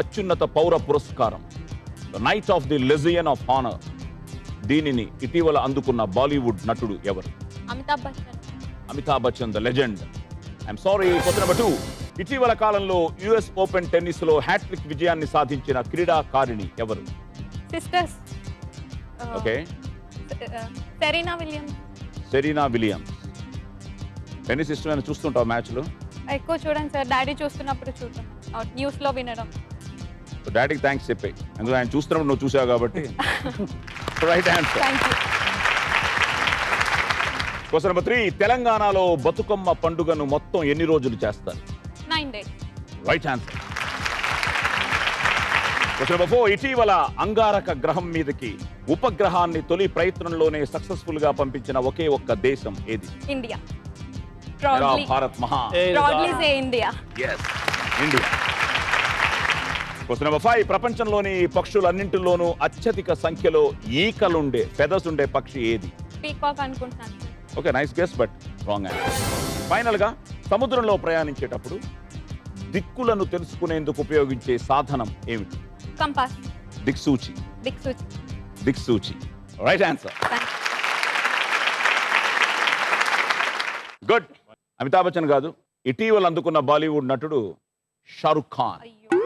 A: అత్యున్నత పౌర పురస్కారం the knight of the legion of honour, దీనిని ఇటీవల అందుకున్న బాలీవుడ్ నటుడు ఎవరు?
H: Amitabh Bachchan.
A: Amitabh Bachchan the legend. I'm sorry. Question number 2. ఇటీవల కాలంలో యుఎస్ ఓపెన్ టెన్నిస్ లో హ్యాట్రిక్ విజయాన్ని సాధించిన క్రీడాకారిణి ఎవరు?
H: Sisters.
A: Okay,
H: Serena Williams.
A: Serena Williams. Tennis ఇష్టమైన చూస్తుంటావు మ్యాచ్లు?
H: ఎక్కువ చూడండి సార్, డాడీ చూస్తున్నప్పుడు చూడటం, న్యూస్ లో వినడం.
A: డాడీకి థ్యాంక్స్ చెప్పాయి, ఎందుకంటే ఆయన చూస్తున్నప్పుడు నువ్వు చూసావు కాబట్టి. Right answer.
H: Thank you.
A: Question number 3. తెలంగాణలో బతుకమ్మ పండుగను మొత్తం ఎన్ని రోజులు చేస్తారు?
H: 9 days.
A: Right answer. Question number 4. ఇటీవల అంగారక గ్రహం మీదకి ఉపగ్రహాన్ని తొలి ప్రయత్నంలోనే సక్సెస్ఫుల్ గా పంపించిన ఒకే ఒక్క దేశం ఏది?
H: ఇండియా.
A: మేరా
H: ప్రౌడ్లీ.
A: భారత్ మహా.
H: Proudly say India.
A: Yes, India. Question number 5. ప్రపంచంలోని పక్షులన్నింటిలోనూ అత్యధిక సంఖ్యలో ఈకలుండే ఫెదర్స్ ఉండే పక్షి ఏది?
H: పీకాక్ అనుకుంటున్నాను sir.
A: Okay, nice guess but wrong answer. Final గా సముద్రంలో ప్రయాణించేటప్పుడు దిక్కులను తెలుసుకునేందుకు ఉపయోగించే సాధనం ఏమిటి?
H: కంపాస్.
A: దిక్సూచి.
H: దిక్సూచి.
A: దిక్సూచి. Right answer.
H: Thank you.
A: Good. Amitabh Bachchan కాదు, ఇటీవల అందుకున్న బాలీవుడ్ నటుడు షారుఖ్ ఖాన్.
H: అయ్యో.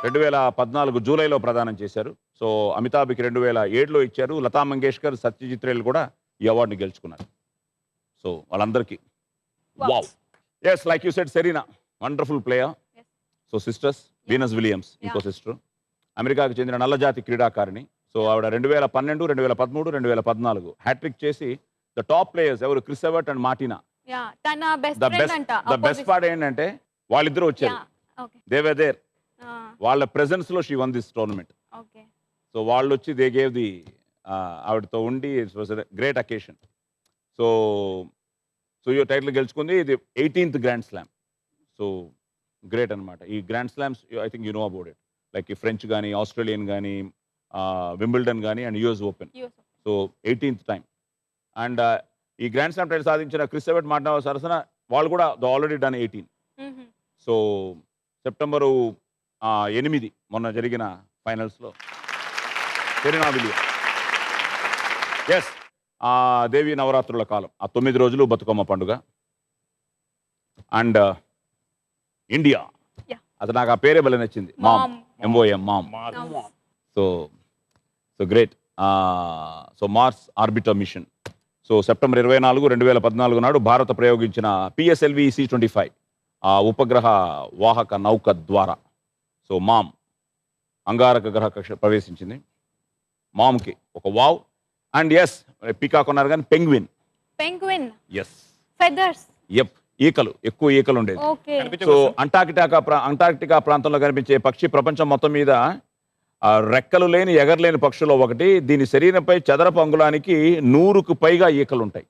A: 2014 జూలైలో ప్రదానం చేశారు. సో అమితాబ్కి 2007లో ఇచ్చారు. లతా మంగేష్కర్, సత్యజిత్ రేలు కూడా ఈ అవార్డుని గెలుచుకున్నారు. సో వాళ్ళందరికీ
H: Wow.
A: Wow. Yes, like you said, Serena wonderful player.
H: Yes.
A: So sisters Venus Williams ఇంకో సిస్టర్, అమెరికాకు చెందిన నల్లజాతి క్రీడాకారిణి. సో ఆవిడ 2012, 2013, 2014 హ్యాట్రిక్ చేసి ద టాప్ ప్లేయర్స్ ఎవరు? Chris Evert and Martina.
H: Yeah, తన బెస్ట్
A: ద
H: ఫ్రెండ్ అంట.
A: బెస్ట్ పార్ట్ ఏంటంటే వాళ్ళిద్దరూ వచ్చారు.
H: ఓకే.
A: They were there. వాళ్ళ ప్రెజెన్స్ లో she won this tournament.
H: Okay.
A: So వాళ్ళు వచ్చి దే గేవ్ ది ఆవిడతో ఉండి it was great occasion. So so ఈ టైటిల్ గెలుచుకుంది. ఇది 18th grand slam. So great అనమాట. ఈ grand slams I think you know about it, like ఈ ఫ్రెంచ్ కానీ, ఆస్ట్రేలియన్ కానీ, వింబుల్డన్ కానీ and US open. So 18th time. And ఈ గ్రాండ్ స్లామ్ టైటిల్ సాధించిన క్రిస్ ఎవర్ట్, మార్టినా సరసన వాళ్ళు కూడా ఆల్రెడీ డన్ 18. సో సెప్టెంబరు 8 మొన్న జరిగిన ఫైనల్స్లో సెరీనా విలియమ్స్. ఎస్, దేవి నవరాత్రుల కాలం, ఆ 9 రోజులు బతుకమ్మ పండుగ. అండ్ ఇండియా, అది నాకు ఆ పేరే భలే నచ్చింది, mom. MOM, mom. So so great. So Mars orbiter mission. So September 24, 2014 నాడు భారత ప్రయోగించిన PSLV C-25 ఆ ఉపగ్రహ వాహక నౌక ద్వారా సో మామ్ అంగారక గ్రహ కక్ష ప్రవేశించింది. మామ్కి ఒక వావ్. అండ్ ఎస్, పీకాక్ ఉన్నారు కానీ పెంగ్విన్.
H: పెంగ్విన్.
A: Yes,
H: feathers.
A: ఎప్, ఈకలు, ఎక్కువ ఈకలు ఉండేది.
H: ఓకే.
A: సో అంటార్క్టికా ప్రాంతంలో కనిపించే పక్షి ప్రపంచం మొత్తం మీద రెక్కలు లేని, ఎగరలేని పక్షుల్లో ఒకటి. దీని శరీరంపై చదరపు అంగుళానికి 100కు పైగా ఈకలు ఉంటాయి.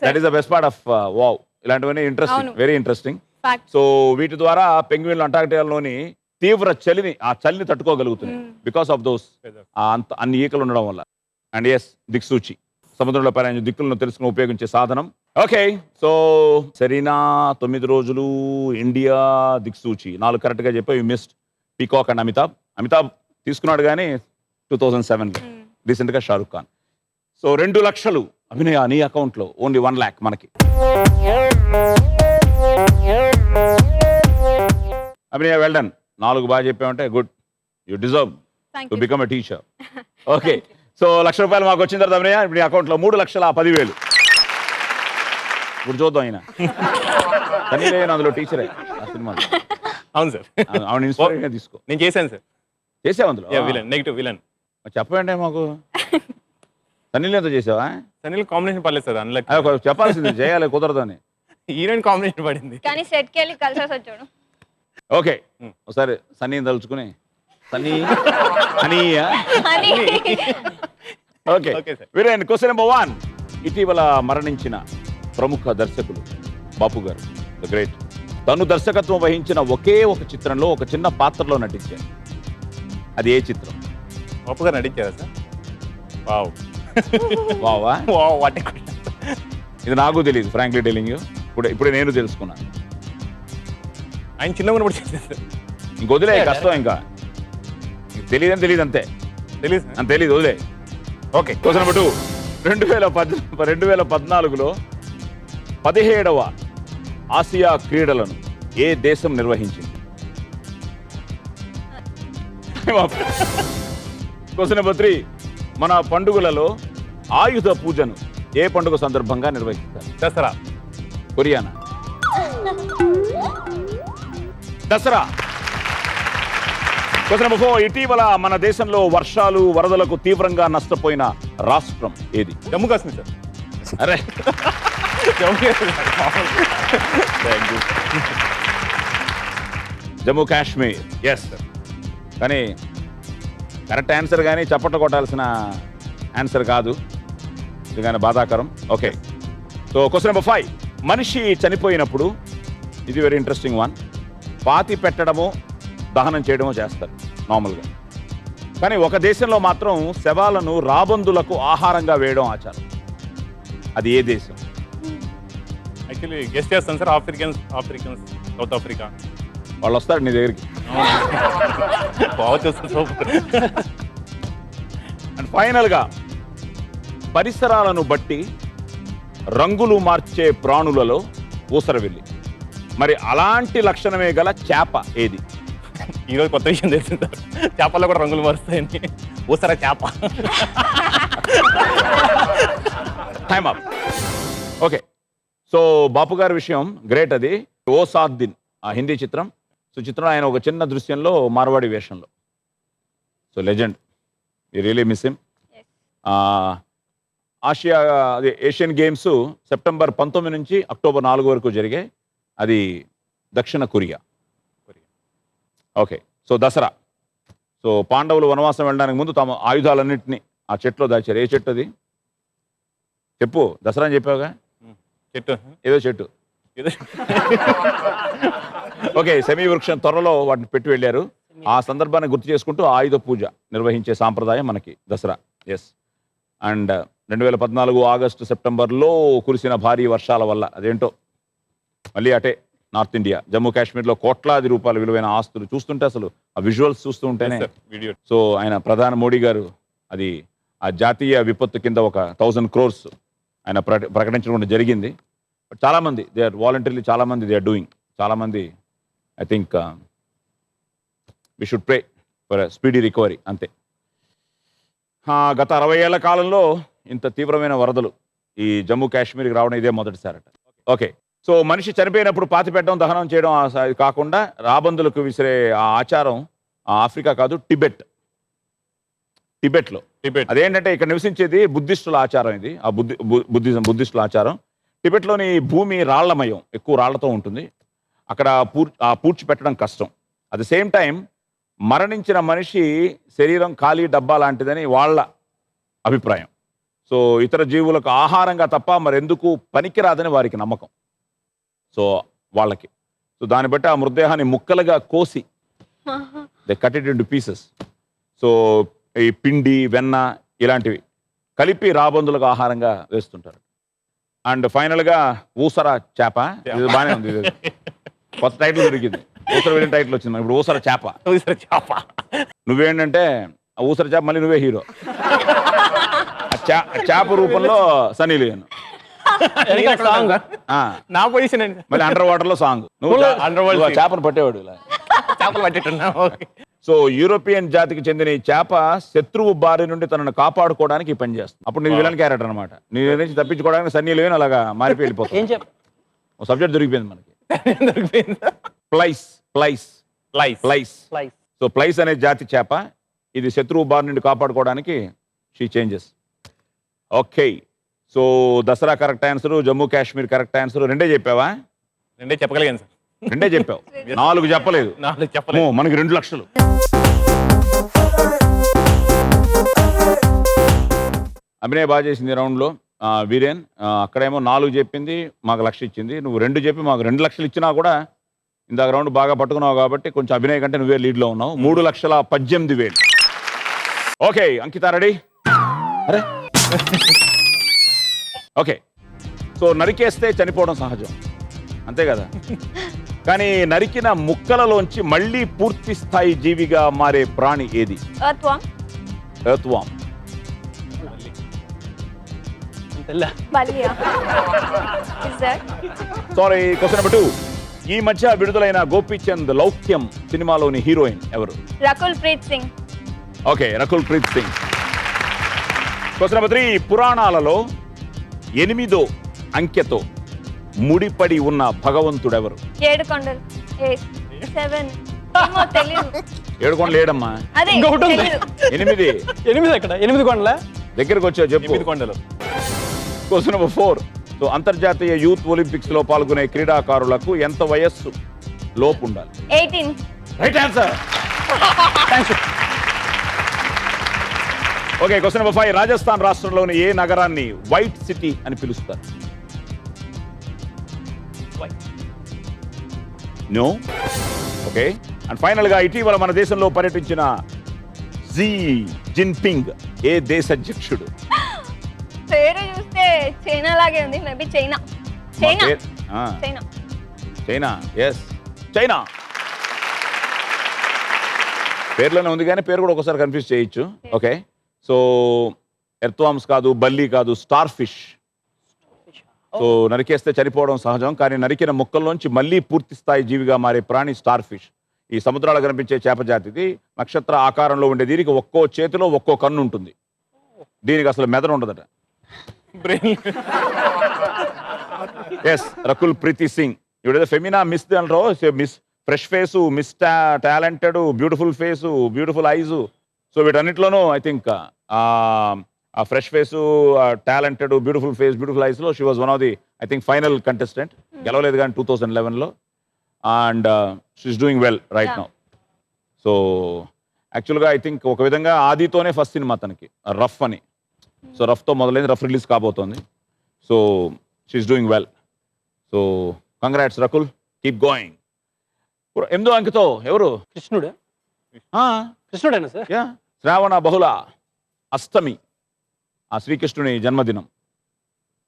A: That is the best part of wow. ఇలాంటివన్నీ ఇంట్రెస్టింగ్, వెరీ ఇంట్రెస్టింగ్. సో వీటి ద్వారా పెంగ్విన్లు అంటార్క్టికాలోని తీవ్ర చలిని తట్టుకోగలుగుతున్నాయి బికాస్ ఆఫ్ దోస్ అన్ని ఈకలు ఉండడం వల్ల. అండ్ ఎస్, దిక్సూచి, సముద్రంలో ప్రయాణించే దిక్కులను తెలుసుకుని ఉపయోగించే సాధనం. ఓకే, సో సెరీనా 9 రోజులు, ఇండియా, దిక్సూచి 4 కరెక్ట్గా చెప్పి you missed peacock and Amitabh తీసుకున్నాడు కానీ 2007 రీసెంట్గా షారుఖ్ ఖాన్. సో 2 లక్షలు అభినయ నీ అకౌంట్లో, ఓన్లీ 1 lakh మనకి. అభినయ వెల్ డన్. 4 బాగా చెప్పామంటే good, you deserve to become a teacher. Okay, so ₹1,00,000 మాకు వచ్చిన తర్వాత అభినయ ఇప్పుడు అకౌంట్లో 3,10,10,000. ఇప్పుడు చూద్దాం. ఆయన తనీలేని అందులో టీచరే ఆ సినిమా.
D: అవును సార్.
A: ఆవిడ ఇన్స్పిరేషన్ తీసుకో.
D: నేను చేశాను సార్.
A: చేసావు అందులో?
D: Villain, negative villain.
A: చెప్పండి మాకు. తనీలేంతో చేసావా?
D: సన్నీల్ కాంబినేషన్ పర్లేదు సార్ అన్లక్
A: అది ఒక చెప్పాల్సింది చేయాలి కుదరదని.
D: హీరోయిన్ కాంబినేషన్ పడింది.
E: కానీ సెట్కి వెళ్ళి కలిసేసి వచ్చాడు.
A: ఓకే ఒకసారి సన్నీని తలుచుకుని సన్నీ హనీయా
E: అని
A: okay
D: Okay, sir.
A: Viren question number 1. ఇటీవల మరణించిన ప్రముఖ దర్శకులు బాపు గారు ద గ్రేట్. తను దర్శకత్వం వహించిన ఒకే ఒక చిత్రంలో ఒక చిన్న పాత్రలో నటించారు. అది ఏ చిత్రం?
D: బాపు గారు నటించారా సార్? వావ్
A: వావా
D: వావ్ వాట్
A: ఇది నాకు తెలియదు ఫ్రాంక్లీ టెలింగ్. ఇప్పుడే నేను తెలుసుకున్నాను.
D: ఆయన చిన్నగా ఉన్నప్పుడు చేశారు సార్.
A: ఇంక వదిలే కష్టం ఇంకా తెలియదని తెలియదు అంతే.
D: తెలియదు
A: అని తెలియదు వదిలే. Okay question number 2. 2014లో 17వ ఆసియా క్రీడలను ఏ దేశం నిర్వహించింది? Question number 3. మన పండుగలలో ఆయుధ పూజను ఏ పండుగ సందర్భంగా నిర్వహిస్తారు?
D: దసరా.
A: కొరియానా? దసరా. Question number 4. ఇటీవల మన దేశంలో వర్షాలు వరదలకు తీవ్రంగా నష్టపోయిన రాష్ట్రం ఏది?
D: జమ్మూ కాశ్మీర్ సార్.
A: అరే
D: జమ్మూ కాశ్మీర్.
A: జమ్మూ కాశ్మీర్. ఎస్ కానీ కరెక్ట్ ఆన్సర్ కానీ చప్పట్లు కొట్టాల్సిన ఆన్సర్ కాదు. ఇది కానీ బాధాకరం. Okay so question number 5. మనిషి చనిపోయినప్పుడు ఇది వెరీ ఇంట్రెస్టింగ్ వన్. పాతి పెట్టడము దహనం చేయడమో చేస్తారు నార్మల్గా. కానీ ఒక దేశంలో మాత్రం శవాలను రాబందులకు ఆహారంగా వేయడం ఆచారం. అది ఏ దేశం?
D: యాక్చువల్లీ గెస్ట్ చేస్తాను సార్. Africans south Africa.
A: వాళ్ళు వస్తారు నీ దగ్గరికి.
D: బాగా చూస్తాను సూపర్.
A: అండ్ ఫైనల్గా పరిసరాలను బట్టి రంగులు మార్చే ప్రాణులలో ఊసరవెల్లి. మరి అలాంటి లక్షణమే గల చేప ఏది?
D: ఈరోజు కొత్త విషయం తెలిసింది సార్. చేపల్లో కూడా రంగులు మారుస్తాయని. ఊసరా చేప.
A: Time up. ఓకే సో బాపు గారి విషయం గ్రేట్. అది ఓ సాత్ దిన్ ఆ హిందీ చిత్రం. సో చిత్రంలో ఆయన ఒక చిన్న దృశ్యంలో మార్వాడి వేషంలో. So legend. You really miss him. Asia అదే ఏషియన్ గేమ్స్ సెప్టెంబర్ 19 నుంచి అక్టోబర్ 4 వరకు జరిగాయి. అది దక్షిణ Korea. Okay so Dasara. So పాండవులు వనవాసం వెళ్ళడానికి ముందు తమ ఆయుధాలన్నింటినీ ఆ చెట్లో దాచారు. ఏ చెట్టు అది చెప్పు? దసరా అని చెప్పావుగా.
D: చెట్టు
A: ఏదో చెట్టు.
D: ఏదో
A: ఓకే సెమీ వృక్షం త్వరలో వాటిని పెట్టి వెళ్ళారు. ఆ సందర్భాన్ని గుర్తు చేసుకుంటూ ఆయుధ పూజ నిర్వహించే సాంప్రదాయం మనకి దసరా. ఎస్. అండ్ 2014 ఆగస్టు సెప్టెంబర్లో కురిసిన భారీ వర్షాల వల్ల అదేంటో మళ్ళీ అటే నార్త్ ఇండియా జమ్మూ కాశ్మీర్లో కోట్లాది రూపాయల విలువైన ఆస్తులు చూస్తుంటే అసలు ఆ విజువల్స్ చూస్తూ ఉంటేనే.
D: వీడియో.
A: సో ఆయన ప్రధాని మోడీ గారు అది ఆ జాతీయ విపత్తు కింద ఒక 1000 crores ఆయన ప్రకటించడం జరిగింది. బట్ చాలామంది దే ఆర్ వాలంటరీలీ చాలామంది దే ఆర్ డూయింగ్. చాలామంది I think we should pray for speedy recovery అంతే. గత 60 ఏళ్ల కాలంలో ఇంత తీవ్రమైన వరదలు ఈ జమ్మూ కాశ్మీర్కి రావడం ఇదే మొదటిసారట. ఓకే సో మనిషి చనిపోయినప్పుడు పాతి పెట్టడం దహనం చేయడం కాకుండా రాబందులకు విసిరే ఆ ఆచారం ఆఫ్రికా కాదు టిబెట్లో. అదేంటంటే ఇక్కడ నివసించేది బుద్ధిస్టుల ఆచారం. ఇది ఆ బుద్ధిస్టుల ఆచారం. టిబెట్లోని భూమి రాళ్లమయం, ఎక్కువ రాళ్లతో ఉంటుంది. అక్కడ పూడ్చి పెట్టడం కష్టం. అట్ ద సేమ్ టైం మరణించిన మనిషి శరీరం ఖాళీ డబ్బా లాంటిదని వాళ్ళ అభిప్రాయం. సో ఇతర జీవులకు ఆహారంగా తప్ప మరెందుకు పనికిరాదని వారికి నమ్మకం. సో వాళ్ళకి సో దాన్ని బట్టి ఆ మృతదేహాన్ని ముక్కలుగా కోసి they cut it into pieces. So ఈ పిండి వెన్న ఇలాంటివి కలిపి రాబందులకు ఆహారంగా వేస్తుంటారు. అండ్ ఫైనల్గా ఊసరా చేప. ఇది బాగానే ఉంది. ఇది కొత్త టైటిల్ దొరికింది. ఊసర వెళ్ళిన టైటిల్ వచ్చింది. ఇప్పుడు ఊసర చేప. నువ్వేంటంటే ఆ ఊసర చేప మళ్ళీ నువ్వే హీరో. చేప రూపంలో సన్నీ లియోన్.
F: సాంగ్
D: నా పొజిషన్ అండి.
A: మళ్ళీ అండర్ వాటర్ లో సాంగ్. నువ్వు చేపను పట్టేవాడు ఇలా.
D: చేపలు పట్టేట్టున్నా.
A: సో యూరోపియన్ జాతికి చెందిన ఈ చేప శత్రువు బారి నుండి తనను కాపాడుకోవడానికి పని చేస్తుంది. అప్పుడు నీకు విలన్ క్యారెక్టర్ అనమాట. నీ నుంచి తప్పించుకోవడానికి సన్నీ లియోన్ అలాగా మారిపోయి వెళ్ళిపోతుంది. ఒక సబ్జెక్ట్ దొరికిపోయింది మనకి. ప్లైస్. సో ప్లైస్ అనే జాతి చేప. ఇది శత్రువు బారి నుండి కాపాడుకోవడానికి she changes. Okay so Dasara correct answer, Jammu Kashmir correct answer. రెండే చెప్పావా?
D: రెండే చెప్పగలిగాను సార్.
A: రెండే చెప్పావు, 4 చెప్పలేదు.
D: 4 చెప్పలేదు.
A: మనకి 2 లక్షలు. అభినయ్ బాగా చేసింది రౌండ్లో. వీరేన్ అక్కడేమో 4 చెప్పింది, మాకు 1,00,000 ఇచ్చింది. నువ్వు 2 చెప్పి మాకు 2 లక్షలు ఇచ్చినా కూడా ఇందాక రౌండ్ బాగా పట్టుకున్నావు కాబట్టి కొంచెం అభినయ్ కంటే నువ్వే లీడ్లో ఉన్నావు. 3,18,000. ఓకే అంకిత రెడీ? అరే ఓకే. సో నరికేస్తే చనిపోవడం సహజం, అంతే కదా? కానీ నరికిన ముక్కలలోంచి మళ్ళీ పూర్తి స్థాయి జీవిగా మారే ప్రాణి ఏది? ఎర్త్వామ్. సారీ. Question number 2. ఈ మధ్య విడుదలైన గోపీచంద్ లౌక్యం సినిమాలోని హీరోయిన్ ఎవరు?
E: Rakul Preet Singh.
A: Okay, Rakul Preet Singh. Question number 3. పురాణాలలో 8వ అంకెతో ముడిపడి ఉన్న భగవంతుడెవరు?
E: 7 కొండలు. 7 ఏమో తెలీదు.
A: 7 కొండలు లేడమ్మా,
E: అదే
F: ఇంకొకటి ఉంది.
E: తెలీదు.
F: 8 ఎక్కడ? 8 కొండల
A: దగ్గరకు వచ్చావు చెప్పు.
D: 8 కొండలు.
A: Question number 4. సో అంతర్జాతీయ యూత్ ఒలింపిక్స్ లో పాల్గొనే క్రీడాకారులకు ఎంత వయస్సు లోపు ఉండాలి?
E: 18.
A: Right answer. Okay, question number 5. Rajasthan రాష్ట్రంలోని ఏ నగరాన్ని వైట్ సిటీ అని పిలుస్తారు? నో. ఓకే. అండ్ ఫైనల్ గా ఇటీవల మన దేశంలో పర్యటించిన జీ జిన్పింగ్ ఏ దేశ అధ్యక్షుడు?
E: పేరు చూస్తే చైనా లాగే ఉంది. Maybe China. China. China.
A: China. Yes, China. పేర్లోనే ఉంది కానీ పేరు కూడా ఒకసారి కన్ఫ్యూజ్ చేయొచ్చు. ఓకే. సో ఎర్త్వామ్స్ కాదు, బల్లి కాదు, స్టార్ ఫిష్. సో నరికేస్తే చనిపోవడం సహజం, కానీ నరికిన ముక్కల్లోంచి మళ్ళీ పూర్తి స్థాయి జీవిగా మారే ప్రాణి స్టార్ ఫిష్. ఈ సముద్రాలు కనిపించే చేప జాతిది. నక్షత్ర ఆకారంలో ఉండే దీనికి ఒక్కో చేతిలో ఒక్కో కన్ను ఉంటుంది. దీనికి అసలు మెదడు ఉండదట. ఎస్, రకుల్ ప్రీతి సింగ్. ఇవిడేదో ఫెమినా మిస్ అంటారో, miss fresh face, miss talented, beautiful face, beautiful eyes. So వీటన్నిటిలోనూ ఐ థింక్ ఆ fresh face, talented, beautiful face, beautiful ఐస్లో she was one of the I think final contestant. గెలవలేదు కానీ 2011లో. And she's doing well right now. So యాక్చువల్గా I think ఒక విధంగా ఆదితోనే ఫస్ట్ సినిమా తనకి, రఫ్ అని. సో రఫ్తో మొదలైంది, రఫ్ రిలీజ్ కాబోతోంది. So she is doing well. So congrats Rakul, keep going. 8వ అంకెతో ఎవరు?
F: కృష్ణుడు. కృష్ణుడేనా సార్?
A: యా, శ్రావణ బహుళ అష్టమి, ఆ శ్రీకృష్ణుని జన్మదినం,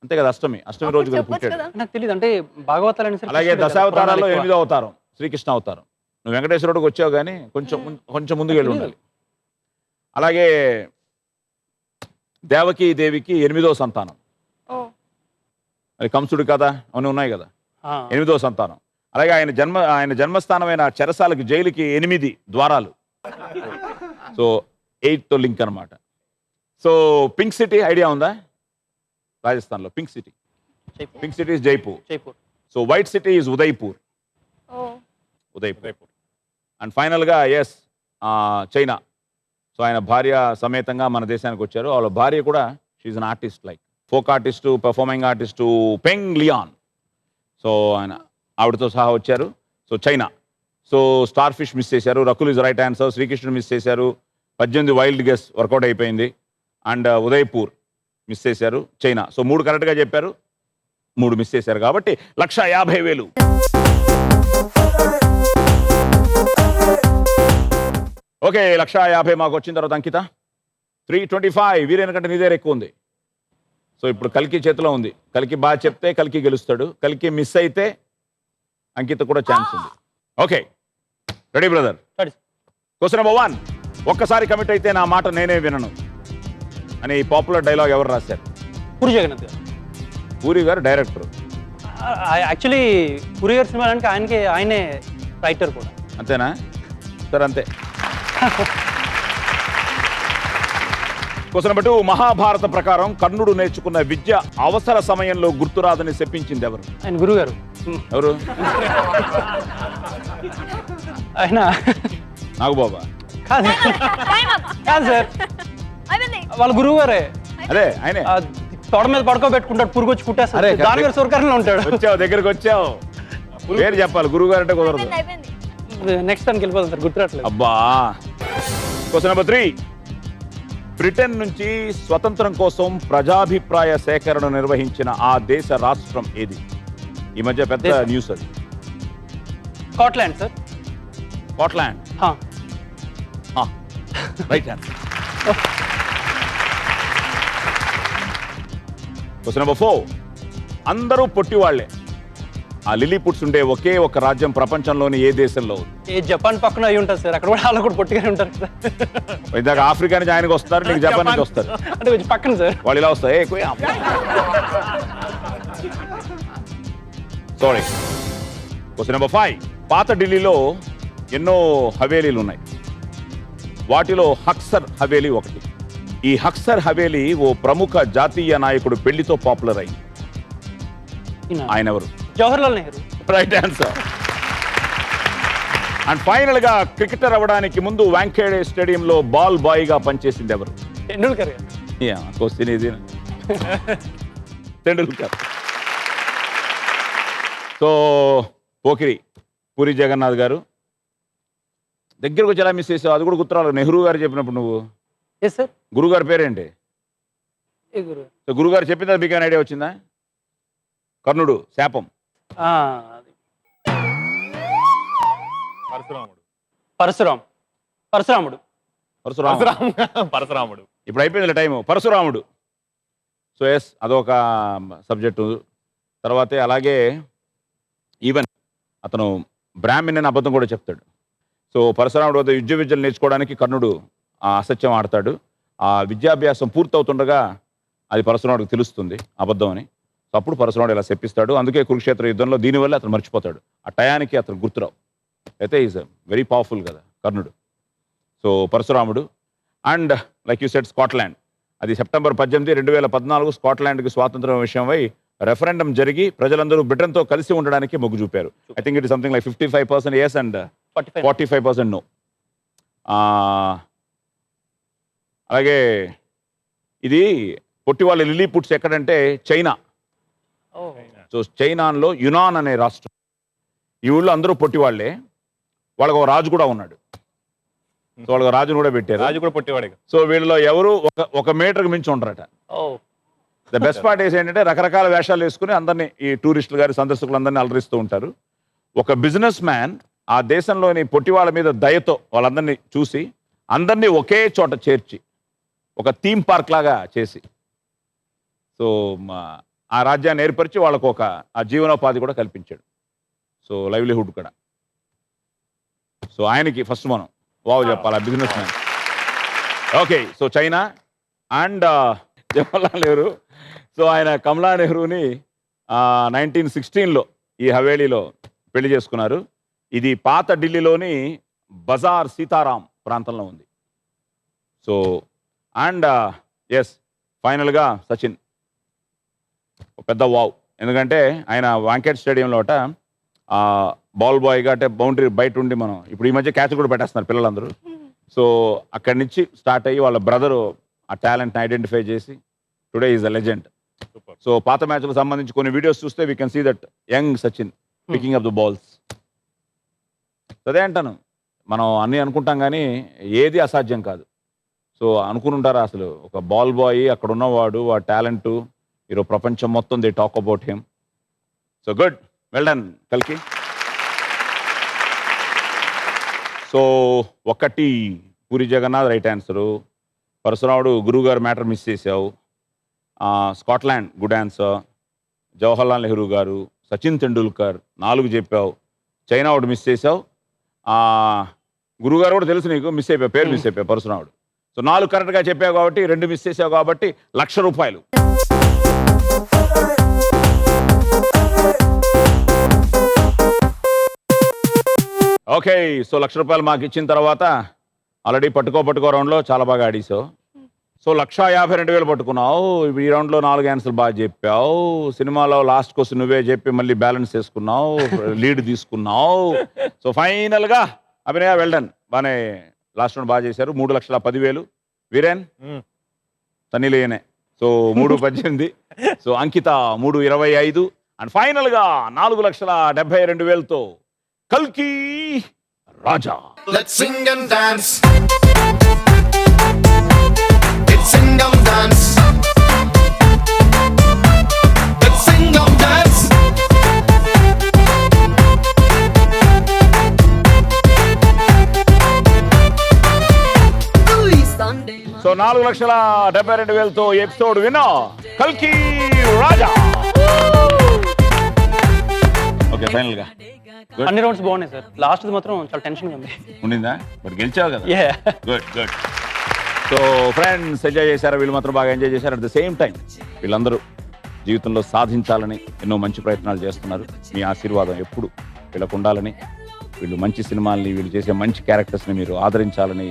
A: అంతే కదా? అష్టమి రోజు కదా పుట్టాడు.
F: నాకు తెలియదు, అంటే భాగవతాలని.
A: అలాగే దశావతారాల్లో 8వ అవతారం శ్రీకృష్ణ అవతారం. నువ్వు వెంకటేశ్వరుడికి వచ్చావు కానీ కొంచెం ముందుకు వెళ్ళి ఉండాలి. అలాగే దేవకి దేవికి 8వ సంతానం. అది కంసుడు కదా, అవన్నీ ఉన్నాయి కదా, 8వ సంతానం. అలాగే ఆయన జన్మస్థానమైన చెరసాలకి, జైలుకి 8 ద్వారాలు. సో 8తో లింక్ అనమాట. సో పింక్ సిటీ ఐడియా ఉందా? రాజస్థాన్లో pink city is Jaipur. So white city is Udaipur. And ఫైనల్గా ఎస్, చైనా. సో ఆయన భార్య సమేతంగా మన దేశానికి వచ్చారు. వాళ్ళ భార్య కూడా she's an artist, like folk artist, performing artist, Peng Liyuan. So ఆయన ఆవిడతో సహా వచ్చారు. So China. So starfish miss చేశారు. Rakul is right answer. శ్రీకృష్ణుడు మిస్ చేశారు. 18 వైల్డ్ గెస్ వర్కౌట్ అయిపోయింది. అండ్ ఉదయ్పూర్ మిస్ చేశారు. చైనా. సో 3 కరెక్ట్గా చెప్పారు, 3 మిస్ చేశారు. కాబట్టి 1,50,000. ఓకే, 1,50,000 మాకు వచ్చిన తర్వాత అంకిత 325. వీరేన్ కంటే నీ దగ్గర ఎక్కువ ఉంది. సో ఇప్పుడు కల్కి చేతిలో ఉంది. కల్కి బాగా చెప్తే కల్కి గెలుస్తాడు. కల్కి మిస్ అయితే అంకిత కూడా ఛాన్స్ ఉంది. Okay, ready brother? Question number 1. ఒక్కసారి కమిట్ అయితే నా మాట నేనే వినను అని పాపులర్ డైలాగ్ ఎవరు రాశారు?
F: పూరి జగన్నాథ్ గారు.
A: పూరి గారు డైరెక్టర్.
F: యాక్చువల్లీ పూరి గారి సినిమా అంటే ఆయనే రైటర్ కూడా.
A: అంతేనా? సరే, అంతే. Question number 2. మహాభారత ప్రకారం కర్ణుడు నేర్చుకున్న విద్య అవసర సమయంలో గుర్తురాదని చెప్పించింది ఎవరు?
F: ఆయన గురువు గారు.
A: ఎవరు?
F: ఆయన
A: నాగబాబా?
F: కాదు సార్, వాళ్ళ గురువు గారే.
A: అదే ఆయనే.
F: తోట మీద పడుకోబెట్టుకుంటాడు, పురుగు వచ్చి
A: అరే,
F: కుట్టేస్తాడు. దాని మీద సురకరంలో ఉంటాడు.
A: వచ్చావు, దగ్గరికి వచ్చావు. పేరు చెప్పాలి, గురువు గారు అంటే కుదరదు.
E: అయిపోయింది.
F: నెక్స్ట్ టైంకి వెళ్ళిపోతాం సార్, గుర్తురాట్లేదు.
A: అబ్బా. Question number 3. బ్రిటన్ నుంచి స్వతంత్రం కోసం ప్రజాభిప్రాయ సేకరణ నిర్వహించిన ఆ దేశ రాష్ట్రం ఏది? ఈ మధ్య పెద్ద
F: దేశం.
A: న్యూస్ అది.
F: Scotland sir.
A: స్కాట్లాండ్.
F: హా.
A: Right answer. Question number 4. అందరూ పొట్టి వాళ్లే. ఆ లిలీపుట్స్ ఉండే ఒకే ఒక రాజ్యం ప్రపంచంలోని ఏ దేశంలో ఉంది?
F: ఏ జపాన్ పక్కన అయి ఉంటుంది సార్, అక్కడ కూడా వాళ్ళు కూడా పొట్టిగానే ఉంటారు కదా.
A: ఇందాక ఆఫ్రికా నుంచి ఆయనకు వస్తారు, నీకు జపాన్ నుంచి వస్తారు.
F: అంటే కొంచెం పక్కన సార్.
A: వాళ్ళు ఇలా వస్తాయి. సారీ. Question number 5. పాత ఢిల్లీలో ఎన్నో హవేలీలు ఉన్నాయి. వాటిలో హక్సర్ హవేలీ ఒకటి. ఈ హక్సర్ హవేలీ ఓ ప్రముఖ జాతీయ నాయకుడు పెళ్లితో పాపులర్ అయింది. ఆయన ఎవరు?
F: Jawaharlal Nehru.
A: Right answer. And final గా క్రికెటర్ అవ్వడానికి ముందు వాంఖేడే స్టేడియంలో బాల్ బాయ్ గా పనిచేసింది ఎవరు?
F: టెండూల్కర్ గారు.
A: క్వశ్చన్ ఇది. టెండూల్కర్. సో పోకిరి పూరి జగన్నాథ్ గారు దగ్గరకు వచ్చి ఎలా మిస్ చేసావు? అది కూడా గుర్తురాలి. నెహ్రూ గారు చెప్పినప్పుడు నువ్వు.
F: Yes sir.
A: గురుగారు పేరేంటి?
F: ఏ గురు?
A: సో గురుగారు చెప్పిందా మీకు ఐడియా వచ్చిందా? కర్ణుడు శాపం.
D: పరశురాముడు.
F: పరశురాముడు.
D: పరశురాముడు.
A: ఇప్పుడు అయిపోయింది టైము. పరశురాముడు. సో ఎస్, అదొక సబ్జెక్టు. తర్వాతే అలాగే ఈవెన్ అతను బ్రాహ్మణ్ అని అబద్ధం కూడా చెప్తాడు. సో పరశురాముడు వద్ద యుద్ధ విద్యలు నేర్చుకోవడానికి కర్ణుడు ఆ అసత్యం ఆడతాడు. ఆ విద్యాభ్యాసం పూర్తవుతుండగా అది పరశురాముడికి తెలుస్తుంది అబద్ధం అని. సో అప్పుడు పరశురాముడు ఇలా చెప్పిస్తాడు. అందుకే కురుక్షేత్ర యుద్ధంలో దీనివల్ల అతను మర్చిపోతాడు. ఆ టయానికి అతను గుర్తురావు. అయితే ఈజ్ వెరీ పవర్ఫుల్ కదా కర్ణుడు. సో పరశురాముడు. And like you said Scotland. అది సెప్టెంబర్ 18, 2014 స్కాట్లాండ్కి స్వాతంత్రం విషయమై రెఫరెండం జరిగి ప్రజలందరూ బ్రిటన్తో కలిసి ఉండడానికి మొగ్గు చూపారు. I think it is something like 55% yes and 45% no. అలాగే ఇది పొట్టి వాళ్ళ లిలీపుట్స్ ఎక్కడంటే చైనా. సో చైనాలో యునాన్ అనే రాష్ట్రం. ఈ ఊళ్ళో అందరూ పొట్టి వాళ్ళే. వాళ్ళకు ఒక రాజు కూడా ఉన్నాడు. సో వాళ్ళకి రాజును కూడా పెట్టారు.
D: రాజు కూడా పొట్టివాడే.
A: సో వీళ్ళలో ఎవరు ఒక మీటర్కి మించి ఉండరట. ద బెస్ట్ పార్ట్ ఏంటంటే రకరకాల వేషాలు వేసుకుని అందరినీ ఈ టూరిస్టులు గారి సందర్శకులందరినీ అలరిస్తూ ఉంటారు. ఒక బిజినెస్ మ్యాన్ ఆ దేశంలోని పొట్టి వాళ్ళ మీద దయతో వాళ్ళందరినీ చూసి అందరినీ ఒకే చోట చేర్చి ఒక థీమ్ పార్క్ లాగా చేసి సో ఆ రాజ్యాన్ని ఏర్పరిచి వాళ్ళకు ఒక ఆ జీవనోపాధి కూడా కల్పించాడు. సో లైవ్లీహుడ్ కూడా. సో ఆయనకి ఫస్ట్ మనం వావ్ చెప్పాలి, ఆ business man. Okay, so China and Jawaharlal Nehru. So ఆయన కమలా నెహ్రూని 1916లో ఈ హవేలీలో పెళ్లి చేసుకున్నారు. ఇది పాత ఢిల్లీలోని బజార్ సీతారాం ప్రాంతంలో ఉంది. సో అండ్ ఎస్ ఫైనల్గా సచిన్ పెద్ద వావ్. ఎందుకంటే ఆయన వాంకేట్ స్టేడియంలో బాల్ బాయ్గా అంటే బౌండరీ బయట ఉండి మనం ఇప్పుడు ఈ మధ్య క్యాచ్ కూడా పెట్టేస్తున్నారు పిల్లలందరూ. సో అక్కడి నుంచి స్టార్ట్ అయ్యి వాళ్ళ బ్రదరు ఆ టాలెంట్ని ఐడెంటిఫై చేసి today is a legend. So పాత మ్యాచ్లకు సంబంధించి కొన్ని వీడియోస్ చూస్తే we can see that young Sachin picking up the balls. అదే అంటాను, మనం అన్నీ అనుకుంటాం కానీ ఏది అసాధ్యం కాదు. సో అనుకుని ఉంటారా అసలు ఒక బాల్ బాయ్ అక్కడ ఉన్నవాడు ఆ టాలెంటు ఈరోజు ప్రపంచం మొత్తం they talk about him. So good, well done కల్కి. సో ఒకటి పూరి జగన్నాథ్ రైట్ ఆన్సరు. పరశురాముడు గురువు గారు మ్యాటర్ మిస్ చేసావు. Scotland good answer. Jawaharlal Nehru గారు, సచిన్ తెండూల్కర్ 4 చెప్పావు. చైనా ఒకటి మిస్ చేసావు. గురువుగారు కూడా తెలుసు నీకు, మిస్ అయిపోయావు, పేరు మిస్ అయిపోయావు పరశురాముడు. సో 4 కరెక్ట్గా చెప్పావు కాబట్టి 2 మిస్ చేసావు కాబట్టి ₹1,00,000. ఓకే, సో ₹1,00,000 మాకు ఇచ్చిన తర్వాత ఆల్రెడీ పట్టుకో రౌండ్లో చాలా బాగా ఆడేసావు. సో 1,52,000 పట్టుకున్నావు. ఈ రౌండ్లో 4 ఆన్సర్లు బాగా చెప్పావు. సినిమాలో లాస్ట్ క్వశ్చన్ నువ్వే చెప్పి మళ్ళీ బ్యాలెన్స్ చేసుకున్నావు, లీడ్ తీసుకున్నావు. సో ఫైనల్గా అభినయ వెల్డన్ బాగానే లాస్ట్ రౌండ్ బాగా చేశారు. 3,10,000. వీరేన్ తనీలేనే so 318. So Ankita 325. And final గా 4,72,000తో కల్కి Raja.
B: Let's sing and dance. It's sing and dance. Let's sing and dance.
A: So 4,72,000తో ఎపిసోడ్ విన్నర్ కల్కి రాజా. ఓకే ఫైనల్ గా
F: అన్ని రౌండ్స్ బాగున్నాయి సార్. లాస్ట్ మాత్రం చాలా టెన్షన్గా ఉంది.
A: ఉండిందా? బట్ గెలిచావు కదా.
F: Yeah.
A: Good good. So friends enjoy చేశారు, వీళ్ళు మాత్రం బాగా ఎంజాయ్ చేశారు. అట్ ద సేమ్ టైం వీళ్ళందరూ జీవితంలో సాధించాలని ఎన్నో మంచి ప్రయత్నాలు చేస్తున్నారు. మీ ఆశీర్వాదం ఎప్పుడు వీళ్ళకు ఉండాలని, వీళ్ళు మంచి సినిమాల్ని, వీళ్ళు చేసే మంచి క్యారెక్టర్స్ని మీరు ఆదరించాలని,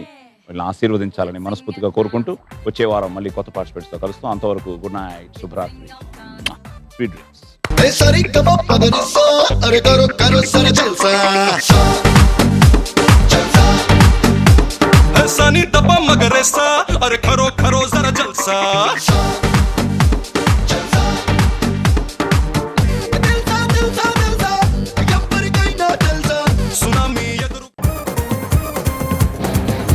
A: వీళ్ళని ఆశీర్వదించాలని మనస్ఫూర్తిగా కోరుకుంటూ వచ్చే వారం మళ్ళీ కొత్త పార్టిసిపేట్స్తో కలుస్తాం. అంతవరకు గుడ్ నైట్, శుభరాత్రి, స్వీట్ డ్రీమ్స్.
B: अरे करो करो सर जलसा
J: ऐसा नहीं दबा मगर ऐसा, अरे करो करो जरा जलसा.